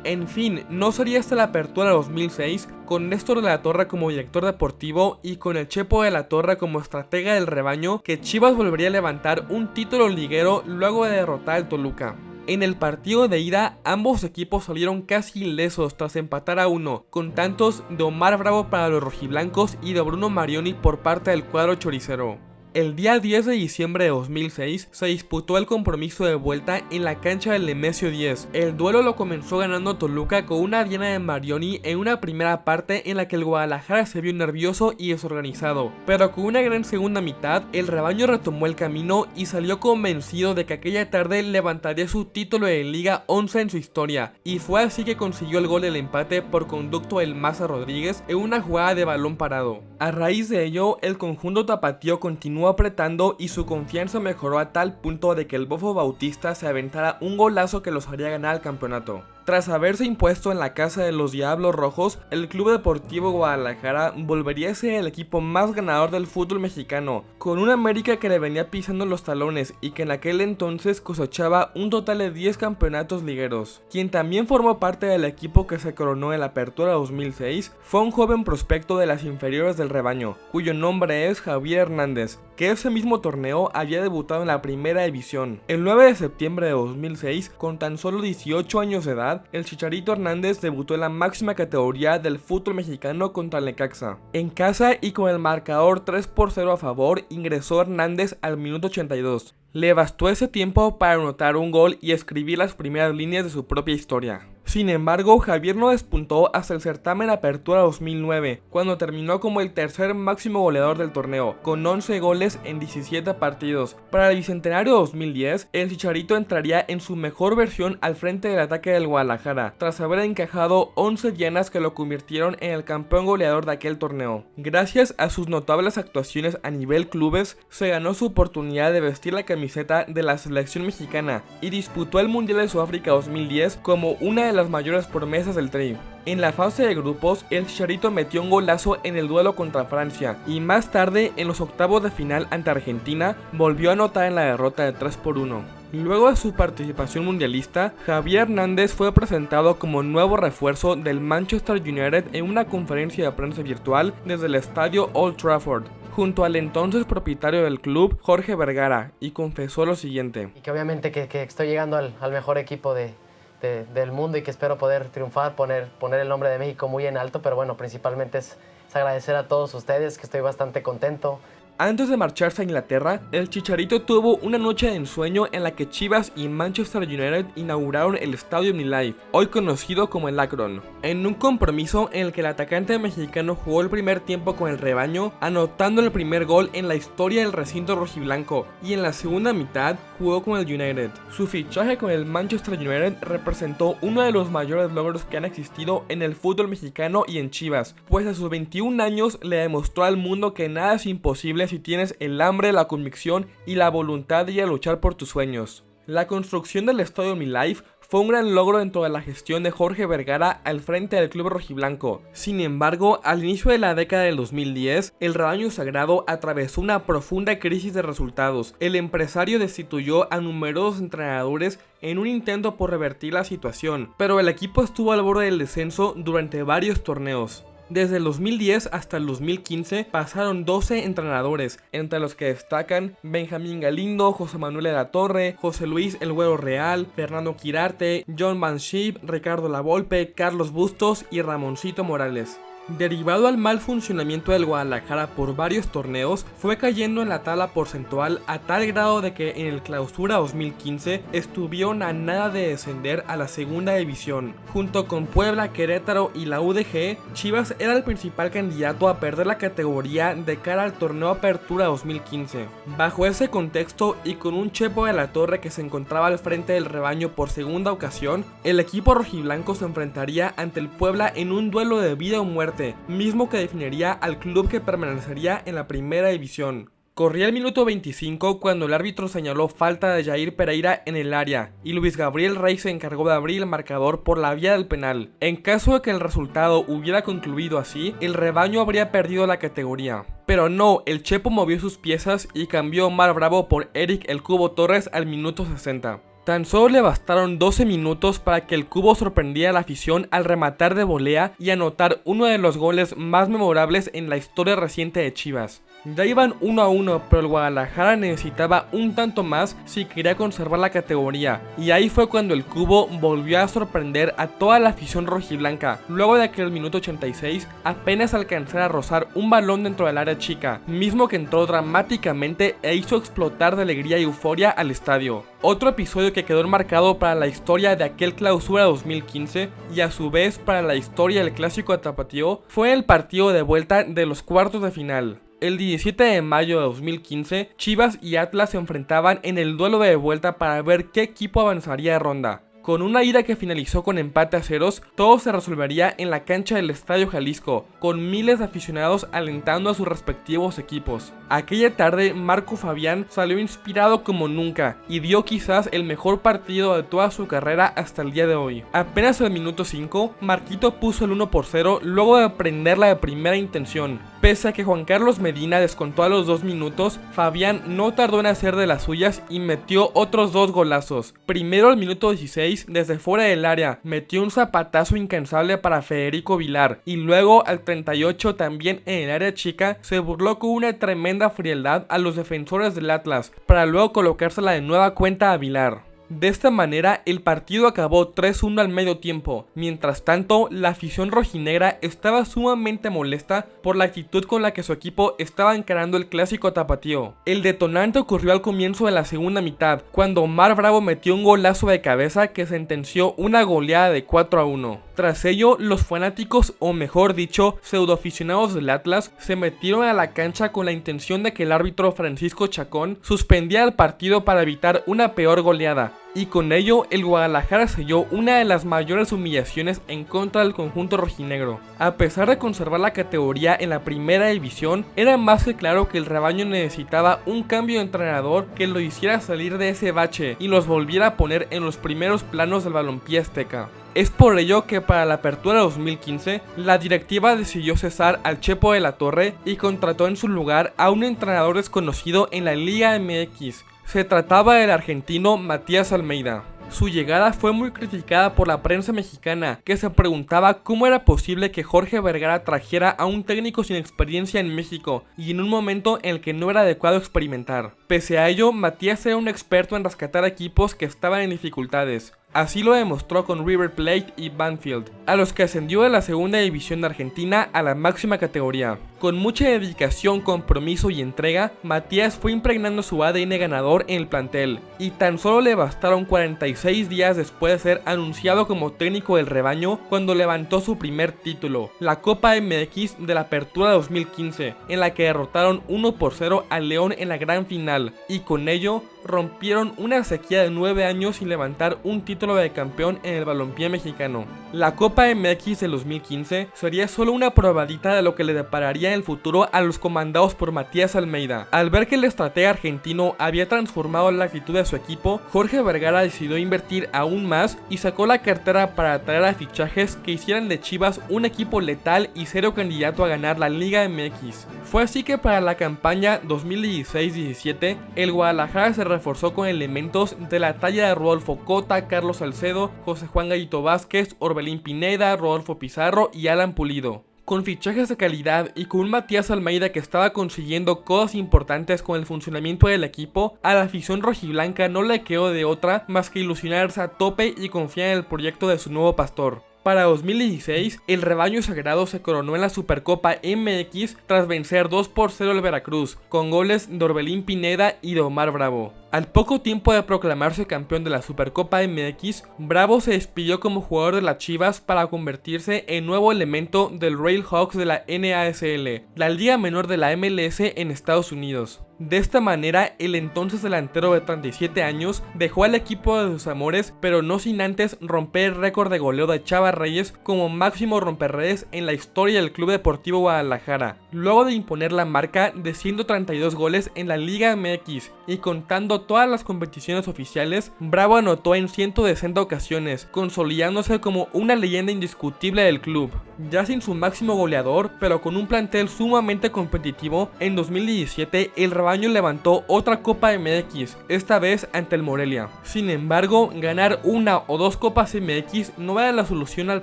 En fin, no sería hasta la apertura 2006, con Néstor de la Torre como director deportivo y con el Chepo de la Torre como estratega del rebaño, que Chivas volvería a levantar un título liguero luego de derrotar al Toluca. En el partido de ida, ambos equipos salieron casi ilesos tras empatar a 1, con tantos de Omar Bravo para los rojiblancos y de Bruno Marioni por parte del cuadro choricero. El día 10 de diciembre de 2006 se disputó el compromiso de vuelta en la cancha del Nemesio 10. El duelo lo comenzó ganando Toluca con una diana de Marioni en una primera parte en la que el Guadalajara se vio nervioso y desorganizado, pero con una gran segunda mitad el rebaño retomó el camino y salió convencido de que aquella tarde levantaría su título de Liga 11 en su historia, y fue así que consiguió el gol del empate por conducto del Maza Rodríguez en una jugada de balón parado. A raíz de ello, el conjunto tapatío continuó apretando y su confianza mejoró a tal punto de que el Bofo Bautista se aventara un golazo que los haría ganar el campeonato. Tras haberse impuesto en la casa de los Diablos Rojos, el Club Deportivo Guadalajara volvería a ser el equipo más ganador del fútbol mexicano, con un América que le venía pisando los talones y que en aquel entonces cosechaba un total de 10 campeonatos ligueros. Quien también formó parte del equipo que se coronó en la apertura 2006 fue un joven prospecto de las inferiores del rebaño, cuyo nombre es Javier Hernández, que ese mismo torneo había debutado en la primera división. El 9 de septiembre de 2006, con tan solo 18 años de edad, el Chicharito Hernández debutó en la máxima categoría del fútbol mexicano contra el Necaxa. En casa y con el marcador 3-0 a favor, ingresó Hernández al minuto 82. Le bastó ese tiempo para anotar un gol y escribir las primeras líneas de su propia historia. Sin embargo, Javier no despuntó hasta el certamen Apertura 2009, cuando terminó como el tercer máximo goleador del torneo, con 11 goles en 17 partidos. Para el Bicentenario 2010, el Chicharito entraría en su mejor versión al frente del ataque del Guadalajara, tras haber encajado 11 dianas que lo convirtieron en el campeón goleador de aquel torneo. Gracias a sus notables actuaciones a nivel clubes, se ganó su oportunidad de vestir la camiseta de la selección mexicana y disputó el Mundial de Sudáfrica 2010 como una de las mayores promesas del Tri. En la fase de grupos, el Chicharito metió un golazo en el duelo contra Francia y más tarde, en los octavos de final ante Argentina, volvió a anotar en la derrota de 3-1. Luego de su participación mundialista, Javier Hernández fue presentado como nuevo refuerzo del Manchester United en una conferencia de prensa virtual desde el estadio Old Trafford, junto al entonces propietario del club, Jorge Vergara, y confesó lo siguiente. Y que obviamente que estoy llegando al mejor equipo del mundo y que espero poder triunfar, poner el nombre de México muy en alto, pero bueno, principalmente es agradecer a todos ustedes, que estoy bastante contento. Antes de marcharse a Inglaterra, el Chicharito tuvo una noche de ensueño en la que Chivas y Manchester United inauguraron el estadio OmniLife, hoy conocido como el Akron, en un compromiso en el que el atacante mexicano jugó el primer tiempo con el rebaño, anotando el primer gol en la historia del recinto rojiblanco, y en la segunda mitad jugó con el United. Su fichaje con el Manchester United representó uno de los mayores logros que han existido en el fútbol mexicano y en Chivas, pues a sus 21 años le demostró al mundo que nada es imposible si tienes el hambre, la convicción y la voluntad de ir a luchar por tus sueños. La construcción del estadio OmniLife fue un gran logro dentro de la gestión de Jorge Vergara al frente del club rojiblanco. Sin embargo, al inicio de la década del 2010, el rebaño sagrado atravesó una profunda crisis de resultados. El empresario destituyó a numerosos entrenadores en un intento por revertir la situación, pero el equipo estuvo al borde del descenso durante varios torneos. Desde el 2010 hasta el 2015 pasaron 12 entrenadores, entre los que destacan Benjamín Galindo, José Manuel de la Torre, José Luis El Güero Real, Fernando Quirarte, John Van Schip, Ricardo Lavolpe, Carlos Bustos y Ramoncito Morales. Derivado al mal funcionamiento del Guadalajara por varios torneos, fue cayendo en la tabla porcentual a tal grado de que en el Clausura 2015 estuvieron a nada de descender a la segunda división. Junto con Puebla, Querétaro y la UDG, Chivas era el principal candidato a perder la categoría de cara al torneo Apertura 2015. Bajo ese contexto y con un Chepo de la Torre que se encontraba al frente del rebaño por segunda ocasión, el equipo rojiblanco se enfrentaría ante el Puebla en un duelo de vida o muerte, mismo que definiría al club que permanecería en la primera división. Corría el minuto 25 cuando el árbitro señaló falta de Jair Pereira en el área y Luis Gabriel Rey se encargó de abrir el marcador por la vía del penal. En caso de que el resultado hubiera concluido así, el rebaño habría perdido la categoría. Pero no, el Chepo movió sus piezas y cambió Omar Bravo por Eric El Cubo Torres al minuto 60. Tan solo le bastaron 12 minutos para que el Cubo sorprendiera a la afición al rematar de volea y anotar uno de los goles más memorables en la historia reciente de Chivas. Ya iban 1-1, pero el Guadalajara necesitaba un tanto más si quería conservar la categoría, y ahí fue cuando el Cubo volvió a sorprender a toda la afición rojiblanca, luego de que el minuto 86 apenas alcanzara a rozar un balón dentro del área chica, mismo que entró dramáticamente e hizo explotar de alegría y euforia al estadio. Otro episodio que quedó enmarcado para la historia de aquel Clausura 2015 y a su vez para la historia del Clásico de Tapatío fue el partido de vuelta de los cuartos de final. El 17 de mayo de 2015, Chivas y Atlas se enfrentaban en el duelo de vuelta para ver qué equipo avanzaría de ronda. Con una ida que finalizó con empate a ceros, todo se resolvería en la cancha del Estadio Jalisco, con miles de aficionados alentando a sus respectivos equipos. Aquella tarde, Marco Fabián salió inspirado como nunca y dio quizás el mejor partido de toda su carrera hasta el día de hoy. Apenas al minuto 5, Marquito puso el 1-0 luego de prenderla de primera intención. Pese a que Juan Carlos Medina descontó a los 2 minutos, Fabián no tardó en hacer de las suyas y metió otros 2 golazos. Primero al minuto 16, desde fuera del área, metió un zapatazo incansable para Federico Vilar, y luego al 38 también en el área chica se burló con una tremenda frialdad a los defensores del Atlas, para luego colocársela de nueva cuenta a Vilar. De esta manera, el partido acabó 3-1 al medio tiempo. Mientras tanto, la afición rojinegra estaba sumamente molesta por la actitud con la que su equipo estaba encarando el clásico tapatío. El detonante ocurrió al comienzo de la segunda mitad, cuando Omar Bravo metió un golazo de cabeza que sentenció una goleada de 4-1. Tras ello, los fanáticos, o mejor dicho, pseudoaficionados del Atlas, se metieron a la cancha con la intención de que el árbitro Francisco Chacón suspendiera el partido para evitar una peor goleada. Y con ello, el Guadalajara selló una de las mayores humillaciones en contra del conjunto rojinegro. A pesar de conservar la categoría en la primera división, era más que claro que el rebaño necesitaba un cambio de entrenador que lo hiciera salir de ese bache y los volviera a poner en los primeros planos del balompié azteca. Es por ello que para la apertura 2015, la directiva decidió cesar al Chepo de la Torre y contrató en su lugar a un entrenador desconocido en la Liga MX. Se trataba del argentino Matías Almeida. Su llegada fue muy criticada por la prensa mexicana, que se preguntaba cómo era posible que Jorge Vergara trajera a un técnico sin experiencia en México y en un momento en el que no era adecuado experimentar. Pese a ello, Matías era un experto en rescatar equipos que estaban en dificultades. Así lo demostró con River Plate y Banfield, a los que ascendió de la segunda división de Argentina a la máxima categoría. Con mucha dedicación, compromiso y entrega, Matías fue impregnando su ADN ganador en el plantel, y tan solo le bastaron 46 días después de ser anunciado como técnico del rebaño cuando levantó su primer título, la Copa MX de la Apertura 2015, en la que derrotaron 1-0 al León en la gran final, y con ello rompieron una sequía de 9 años sin levantar un título de campeón en el balompié mexicano. La Copa MX del 2015 sería solo una probadita de lo que le depararía en el futuro a los comandados por Matías Almeida. Al ver que el estratega argentino había transformado la actitud de su equipo, Jorge Vergara decidió invertir aún más y sacó la cartera para atraer a fichajes que hicieran de Chivas un equipo letal y serio candidato a ganar la Liga MX. Fue así que para la campaña 2016-17, el Guadalajara se reforzó con elementos de la talla de Rodolfo Cota, Carlos Salcedo, José Juan Gallito Vázquez, Orbelín Pineda, Rodolfo Pizarro y Alan Pulido. Con fichajes de calidad y con un Matías Almeida que estaba consiguiendo cosas importantes con el funcionamiento del equipo, a la afición rojiblanca no le quedó de otra más que ilusionarse a tope y confiar en el proyecto de su nuevo pastor. Para 2016, el rebaño sagrado se coronó en la Supercopa MX tras vencer 2-0 al Veracruz, con goles de Orbelín Pineda y de Omar Bravo. Al poco tiempo de proclamarse campeón de la Supercopa MX, Bravo se despidió como jugador de las Chivas para convertirse en nuevo elemento del Railhawks de la NASL, la liga menor de la MLS en Estados Unidos. De esta manera, el entonces delantero de 37 años dejó al equipo de sus amores, pero no sin antes romper el récord de goleo de Chava Reyes como máximo romperredes en la historia del Club Deportivo Guadalajara, luego de imponer la marca de 132 goles en la Liga MX, y contando todas las competiciones oficiales, Bravo anotó en 160 ocasiones, consolidándose como una leyenda indiscutible del club. Ya sin su máximo goleador, pero con un plantel sumamente competitivo, en 2017 el rebaño levantó otra Copa MX, esta vez ante el Morelia. Sin embargo, ganar una o dos Copas MX no era la solución al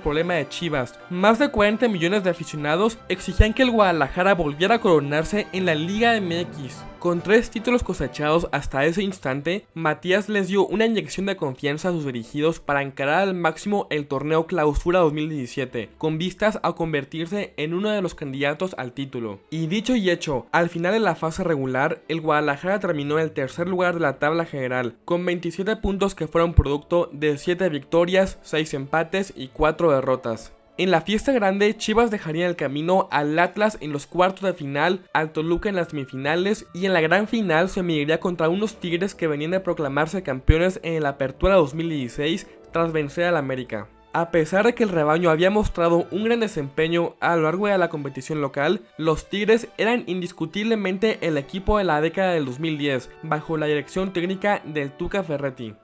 problema de Chivas. Más de 40 millones de aficionados exigían que el Guadalajara volviera a coronarse en la Liga MX. Con 3 títulos cosechados hasta ese instante, Matías les dio una inyección de confianza a sus dirigidos para encarar al máximo el torneo Clausura 2017, con vistas a convertirse en uno de los candidatos al título. Y dicho y hecho, al final de la fase regular, el Guadalajara terminó en el tercer lugar de la tabla general, con 27 puntos que fueron producto de 7 victorias, 6 empates y 4 derrotas. En la fiesta grande, Chivas dejaría el camino al Atlas en los cuartos de final, al Toluca en las semifinales y en la gran final se mediría contra unos Tigres que venían de proclamarse campeones en la Apertura 2016 tras vencer al América. A pesar de que el rebaño había mostrado un gran desempeño a lo largo de la competición local, los Tigres eran indiscutiblemente el equipo de la década del 2010, bajo la dirección técnica del Tuca Ferretti.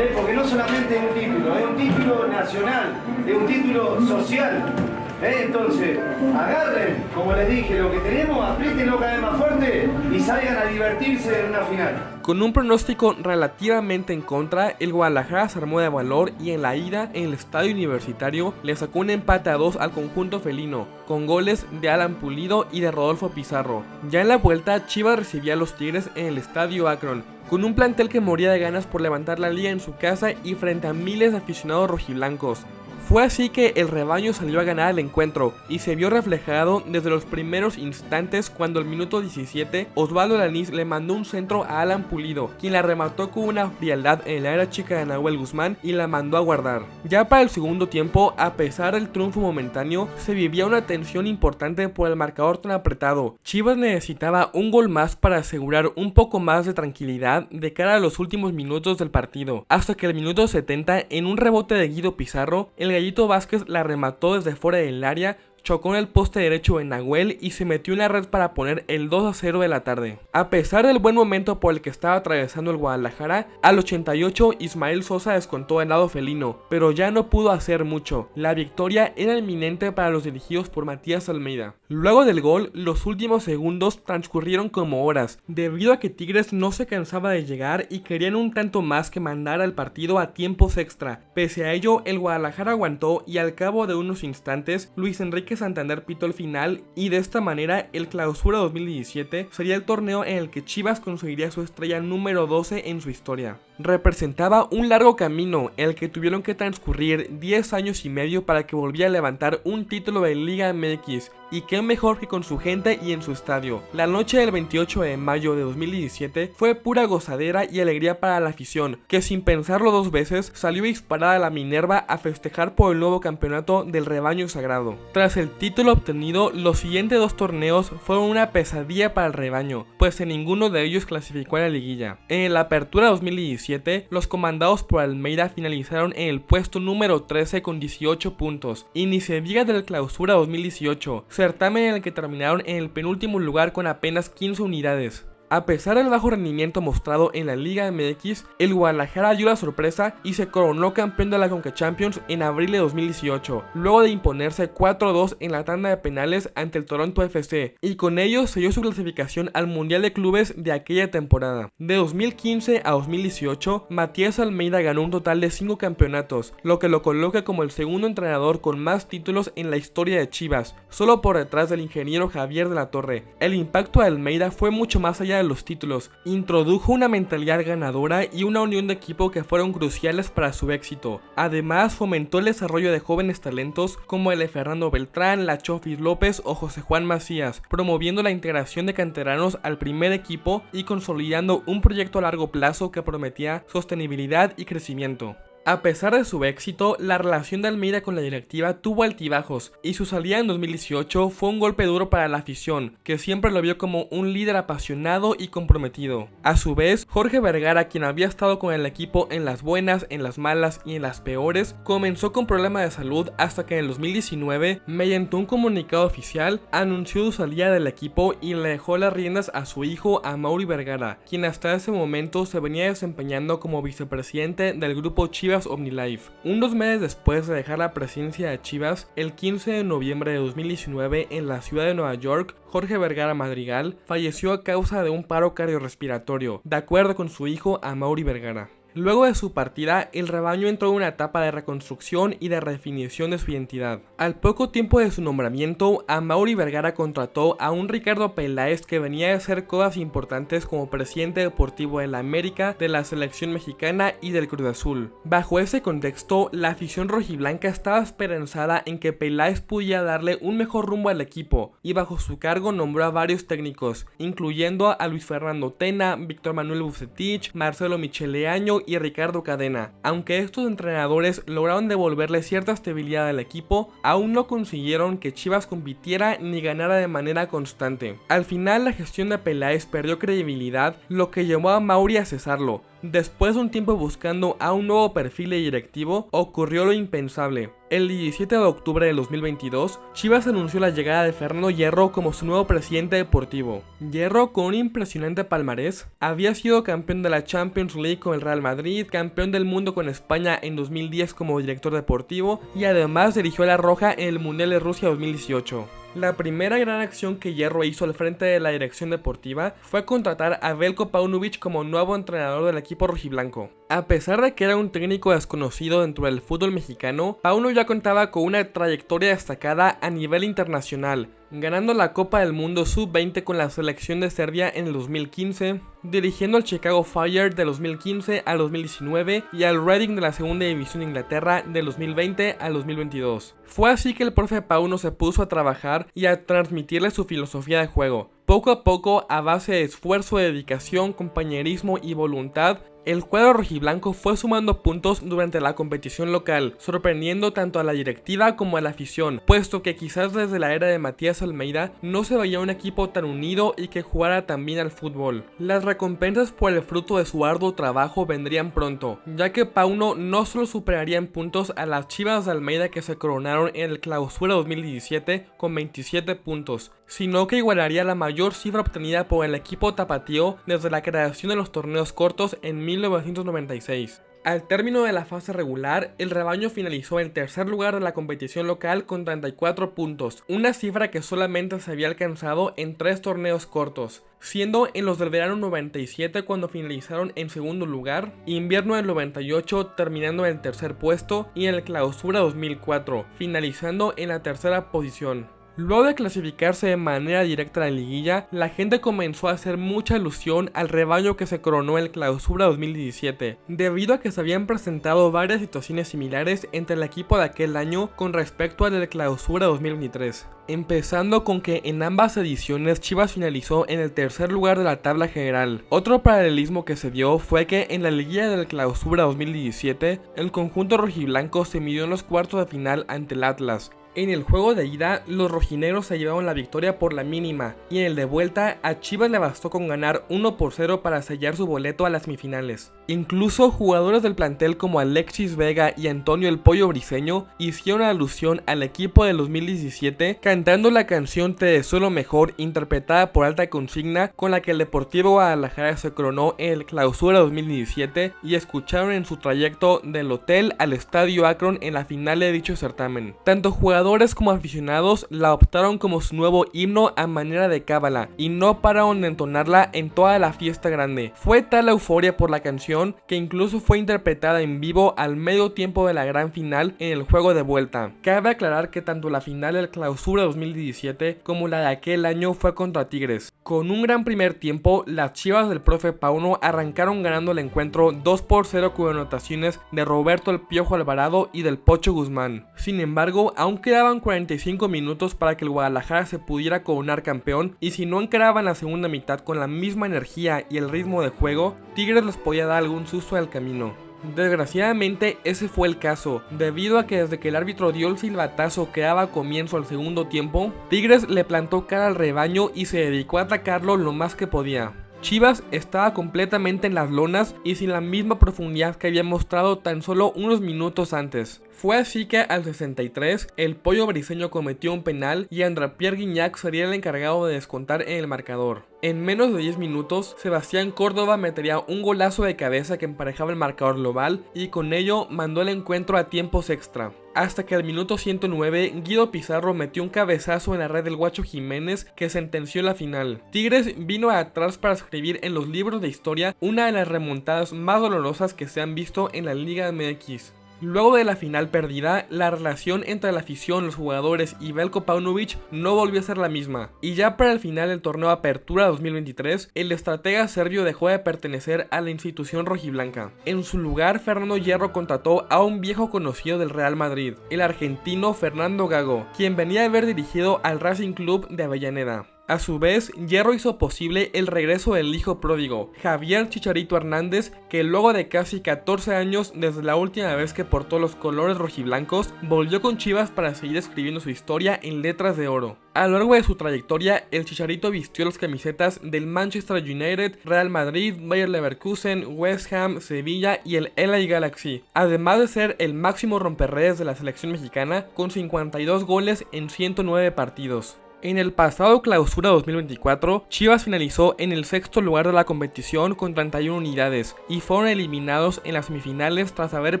Porque no solamente es un título nacional, es un título social. Entonces, agarren, como les dije, lo que tenemos, apriétenlo cada vez más fuerte y salgan a divertirse en una final. Con un pronóstico relativamente en contra, el Guadalajara se armó de valor y en la ida en el estadio universitario le sacó un empate a 2 al conjunto felino, con goles de Alan Pulido y de Rodolfo Pizarro. Ya en la vuelta, Chivas recibía a los Tigres en el estadio Akron, con un plantel que moría de ganas por levantar la liga en su casa y frente a miles de aficionados rojiblancos. Fue así que el rebaño salió a ganar el encuentro y se vio reflejado desde los primeros instantes cuando al minuto 17 Osvaldo Lanís le mandó un centro a Alan Pulido, quien la remató con una frialdad en la área chica de Nahuel Guzmán y la mandó a guardar. Ya para el segundo tiempo, a pesar del triunfo momentáneo, se vivía una tensión importante por el marcador tan apretado. Chivas necesitaba un gol más para asegurar un poco más de tranquilidad de cara a los últimos minutos del partido, hasta que el minuto 70, en un rebote de Guido Pizarro, el Gallito Vázquez la remató desde fuera del área, chocó en el poste derecho de Nahuel y se metió en la red para poner el 2-0 de la tarde. A pesar del buen momento por el que estaba atravesando el Guadalajara, al 88 Ismael Sosa descontó del lado felino, pero ya no pudo hacer mucho. La victoria era inminente para los dirigidos por Matías Almeida. Luego del gol, los últimos segundos transcurrieron como horas, debido a que Tigres no se cansaba de llegar y querían un tanto más que mandar al partido a tiempos extra. Pese a ello, el Guadalajara aguantó y al cabo de unos instantes, Luis Enrique Santander pitó el final y de esta manera el Clausura 2017 sería el torneo en el que Chivas conseguiría su estrella número 12 en su historia. Representaba un largo camino en el que tuvieron que transcurrir 10 años y medio para que volviera a levantar un título de Liga MX, y qué mejor que con su gente y en su estadio. La noche del 28 de mayo de 2017 fue pura gozadera y alegría para la afición, que sin pensarlo dos veces salió disparada a la Minerva a festejar por el nuevo campeonato del rebaño sagrado. Tras el título obtenido, los siguientes 2 torneos fueron una pesadilla para el rebaño, pues en ninguno de ellos clasificó a la liguilla. En la Apertura 2017, los comandados por Almeida finalizaron en el puesto número 13 con 18 puntos, y ni se diga del Clausura 2018, certamen en el que terminaron en el penúltimo lugar con apenas 15 unidades. A pesar del bajo rendimiento mostrado en la Liga MX, el Guadalajara dio la sorpresa y se coronó campeón de la Conca Champions en abril de 2018, luego de imponerse 4-2 en la tanda de penales ante el Toronto FC, y con ello selló su clasificación al Mundial de Clubes de aquella temporada. De 2015 a 2018, Matías Almeida ganó un total de 5 campeonatos, lo que lo coloca como el segundo entrenador con más títulos en la historia de Chivas, solo por detrás del ingeniero Javier de la Torre. El impacto de Almeida fue mucho más allá de los títulos, introdujo una mentalidad ganadora y una unión de equipo que fueron cruciales para su éxito. Además, fomentó el desarrollo de jóvenes talentos como el de Fernando Beltrán, La Chofis López o José Juan Macías, promoviendo la integración de canteranos al primer equipo y consolidando un proyecto a largo plazo que prometía sostenibilidad y crecimiento. A pesar de su éxito, la relación de Almeida con la directiva tuvo altibajos y su salida en 2018 fue un golpe duro para la afición, que siempre lo vio como un líder apasionado y comprometido. A su vez, Jorge Vergara, quien había estado con el equipo en las buenas, en las malas y en las peores, comenzó con problemas de salud hasta que en el 2019, mediante un comunicado oficial, anunció su salida del equipo y le dejó las riendas a su hijo Amaury Vergara, quien hasta ese momento se venía desempeñando como vicepresidente del grupo Chivas OmniLife. Unos meses después de dejar la presidencia de Chivas, el 15 de noviembre de 2019 en la ciudad de Nueva York, Jorge Vergara Madrigal falleció a causa de un paro cardiorrespiratorio, de acuerdo con su hijo Amaury Vergara. Luego de su partida, el rebaño entró en una etapa de reconstrucción y de redefinición de su identidad. Al poco tiempo de su nombramiento, Amaury Vergara contrató a un Ricardo Peláez que venía de hacer cosas importantes como presidente deportivo de la América, de la selección mexicana y del Cruz Azul. Bajo ese contexto, la afición rojiblanca estaba esperanzada en que Peláez pudiera darle un mejor rumbo al equipo, y bajo su cargo nombró a varios técnicos, incluyendo a Luis Fernando Tena, Víctor Manuel Bucetich, Marcelo Michele Año y Ricardo Cadena. Aunque estos entrenadores lograron devolverle cierta estabilidad al equipo, aún no consiguieron que Chivas compitiera ni ganara de manera constante. Al final, la gestión de Peláez perdió credibilidad, lo que llevó a Mauri a cesarlo. Después de un tiempo buscando a un nuevo perfil de directivo, ocurrió lo impensable. El 17 de octubre de 2022, Chivas anunció la llegada de Fernando Hierro como su nuevo presidente deportivo. Hierro, con un impresionante palmarés, había sido campeón de la Champions League con el Real Madrid, campeón del mundo con España en 2010 como director deportivo y además dirigió a la Roja en el Mundial de Rusia 2018. La primera gran acción que Hierro hizo al frente de la dirección deportiva fue contratar a Veljko Paunovic como nuevo entrenador del equipo rojiblanco. A pesar de que era un técnico desconocido dentro del fútbol mexicano, Pauno ya contaba con una trayectoria destacada a nivel internacional, ganando la Copa del Mundo Sub-20 con la selección de Serbia en el 2015, dirigiendo al Chicago Fire de 2015 al 2019 y al Reading de la segunda división de Inglaterra del 2020 al 2022. Fue así que el profe Pauno se puso a trabajar y a transmitirle su filosofía de juego. Poco a poco, a base de esfuerzo, dedicación, compañerismo y voluntad, el cuadro rojiblanco fue sumando puntos durante la competición local, sorprendiendo tanto a la directiva como a la afición, puesto que quizás desde la era de Matías Almeida no se veía un equipo tan unido y que jugara tan bien al fútbol. Las recompensas por el fruto de su arduo trabajo vendrían pronto, ya que Pauno no solo superaría en puntos a las Chivas de Almeida que se coronaron en el Clausura 2017 con 27 puntos, sino que igualaría la mayor cifra obtenida por el equipo tapatío desde la creación de los torneos cortos en 1996. Al término de la fase regular, el rebaño finalizó en tercer lugar de la competición local con 34 puntos, una cifra que solamente se había alcanzado en 3 torneos cortos, siendo en los del verano 97 cuando finalizaron en segundo lugar, invierno del 98 terminando en el tercer puesto y en el clausura 2004, finalizando en la tercera posición. Luego de clasificarse de manera directa a la liguilla, la gente comenzó a hacer mucha alusión al rebaño que se coronó en el Clausura 2017, debido a que se habían presentado varias situaciones similares entre el equipo de aquel año con respecto al del Clausura 2023. Empezando con que en ambas ediciones Chivas finalizó en el tercer lugar de la tabla general. Otro paralelismo que se dio fue que en la liguilla del Clausura 2017, el conjunto rojiblanco se midió en los cuartos de final ante el Atlas. En el juego de ida, los rojinegros se llevaron la victoria por la mínima, y en el de vuelta, a Chivas le bastó con ganar 1-0 para sellar su boleto a las semifinales. Incluso jugadores del plantel como Alexis Vega y Antonio El Pollo Briseño hicieron alusión al equipo del 2017 cantando la canción Te deseo lo mejor, interpretada por Alta Consigna, con la que el Deportivo Guadalajara se coronó en el Clausura 2017 y escucharon en su trayecto del hotel al Estadio Akron en la final de dicho certamen. Tanto jugadores jugadores como aficionados la optaron como su nuevo himno a manera de cábala y no pararon de entonarla en toda la fiesta grande. Fue tal la euforia por la canción que incluso fue interpretada en vivo al medio tiempo de la gran final en el juego de vuelta. Cabe aclarar que tanto la final del Clausura 2017 como la de aquel año fue contra Tigres. Con un gran primer tiempo, las Chivas del profe Pauno arrancaron ganando el encuentro 2-0 con anotaciones de Roberto El Piojo Alvarado y del Pocho Guzmán. Sin embargo, aún quedaban 45 minutos para que el Guadalajara se pudiera coronar campeón, y si no encaraban la segunda mitad con la misma energía y el ritmo de juego, Tigres les podía dar algún susto al camino. Desgraciadamente ese fue el caso, debido a que desde que el árbitro dio el silbatazo que daba comienzo al segundo tiempo, Tigres le plantó cara al rebaño y se dedicó a atacarlo lo más que podía. Chivas estaba completamente en las lonas y sin la misma profundidad que había mostrado tan solo unos minutos antes. Fue así que al 63 el Pollo Briseño cometió un penal y André Pierre Gignac sería el encargado de descontar en el marcador. En menos de 10 minutos, Sebastián Córdoba metería un golazo de cabeza que emparejaba el marcador global y con ello mandó el encuentro a tiempos extra. Hasta que al minuto 109, Guido Pizarro metió un cabezazo en la red del Guacho Jiménez que sentenció la final. Tigres vino atrás para escribir en los libros de historia una de las remontadas más dolorosas que se han visto en la Liga MX. Luego de la final perdida, la relación entre la afición, los jugadores y Veljko Paunovic no volvió a ser la misma, y ya para el final del torneo Apertura 2023, el estratega serbio dejó de pertenecer a la institución rojiblanca. En su lugar, Fernando Hierro contrató a un viejo conocido del Real Madrid, el argentino Fernando Gago, quien venía de haber dirigido al Racing Club de Avellaneda. A su vez, Hierro hizo posible el regreso del hijo pródigo, Javier Chicharito Hernández, que luego de casi 14 años desde la última vez que portó los colores rojiblancos, volvió con Chivas para seguir escribiendo su historia en letras de oro. A lo largo de su trayectoria, el Chicharito vistió las camisetas del Manchester United, Real Madrid, Bayer Leverkusen, West Ham, Sevilla y el LA Galaxy, además de ser el máximo romperredes de la selección mexicana con 52 goles en 109 partidos. En el pasado Clausura 2024, Chivas finalizó en el sexto lugar de la competición con 31 unidades y fueron eliminados en las semifinales tras haber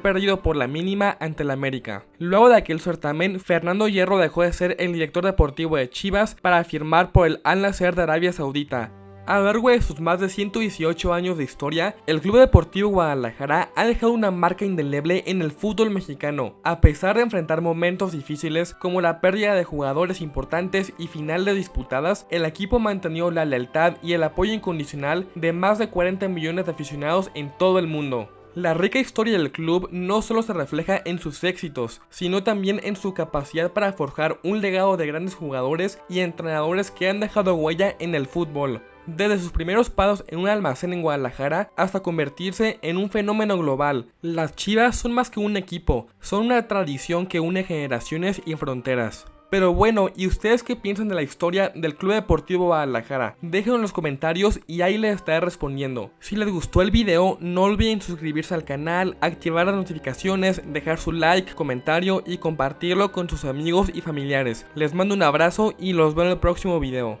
perdido por la mínima ante el América. Luego de aquel certamen, Fernando Hierro dejó de ser el director deportivo de Chivas para firmar por el Al Nassr de Arabia Saudita. A lo largo de sus más de 118 años de historia, el Club Deportivo Guadalajara ha dejado una marca indeleble en el fútbol mexicano, a pesar de enfrentar momentos difíciles como la pérdida de jugadores importantes y finales disputadas. El equipo mantenió la lealtad y el apoyo incondicional de más de 40 millones de aficionados en todo el mundo. La rica historia del club no solo se refleja en sus éxitos, sino también en su capacidad para forjar un legado de grandes jugadores y entrenadores que han dejado huella en el fútbol. Desde sus primeros pasos en un almacén en Guadalajara hasta convertirse en un fenómeno global, las Chivas son más que un equipo, son una tradición que une generaciones y fronteras. Pero bueno, ¿y ustedes qué piensan de la historia del Club Deportivo Guadalajara? Déjenlo en los comentarios y ahí les estaré respondiendo. Si les gustó el video, no olviden suscribirse al canal, activar las notificaciones, dejar su like, comentario y compartirlo con sus amigos y familiares. Les mando un abrazo y los veo en el próximo video.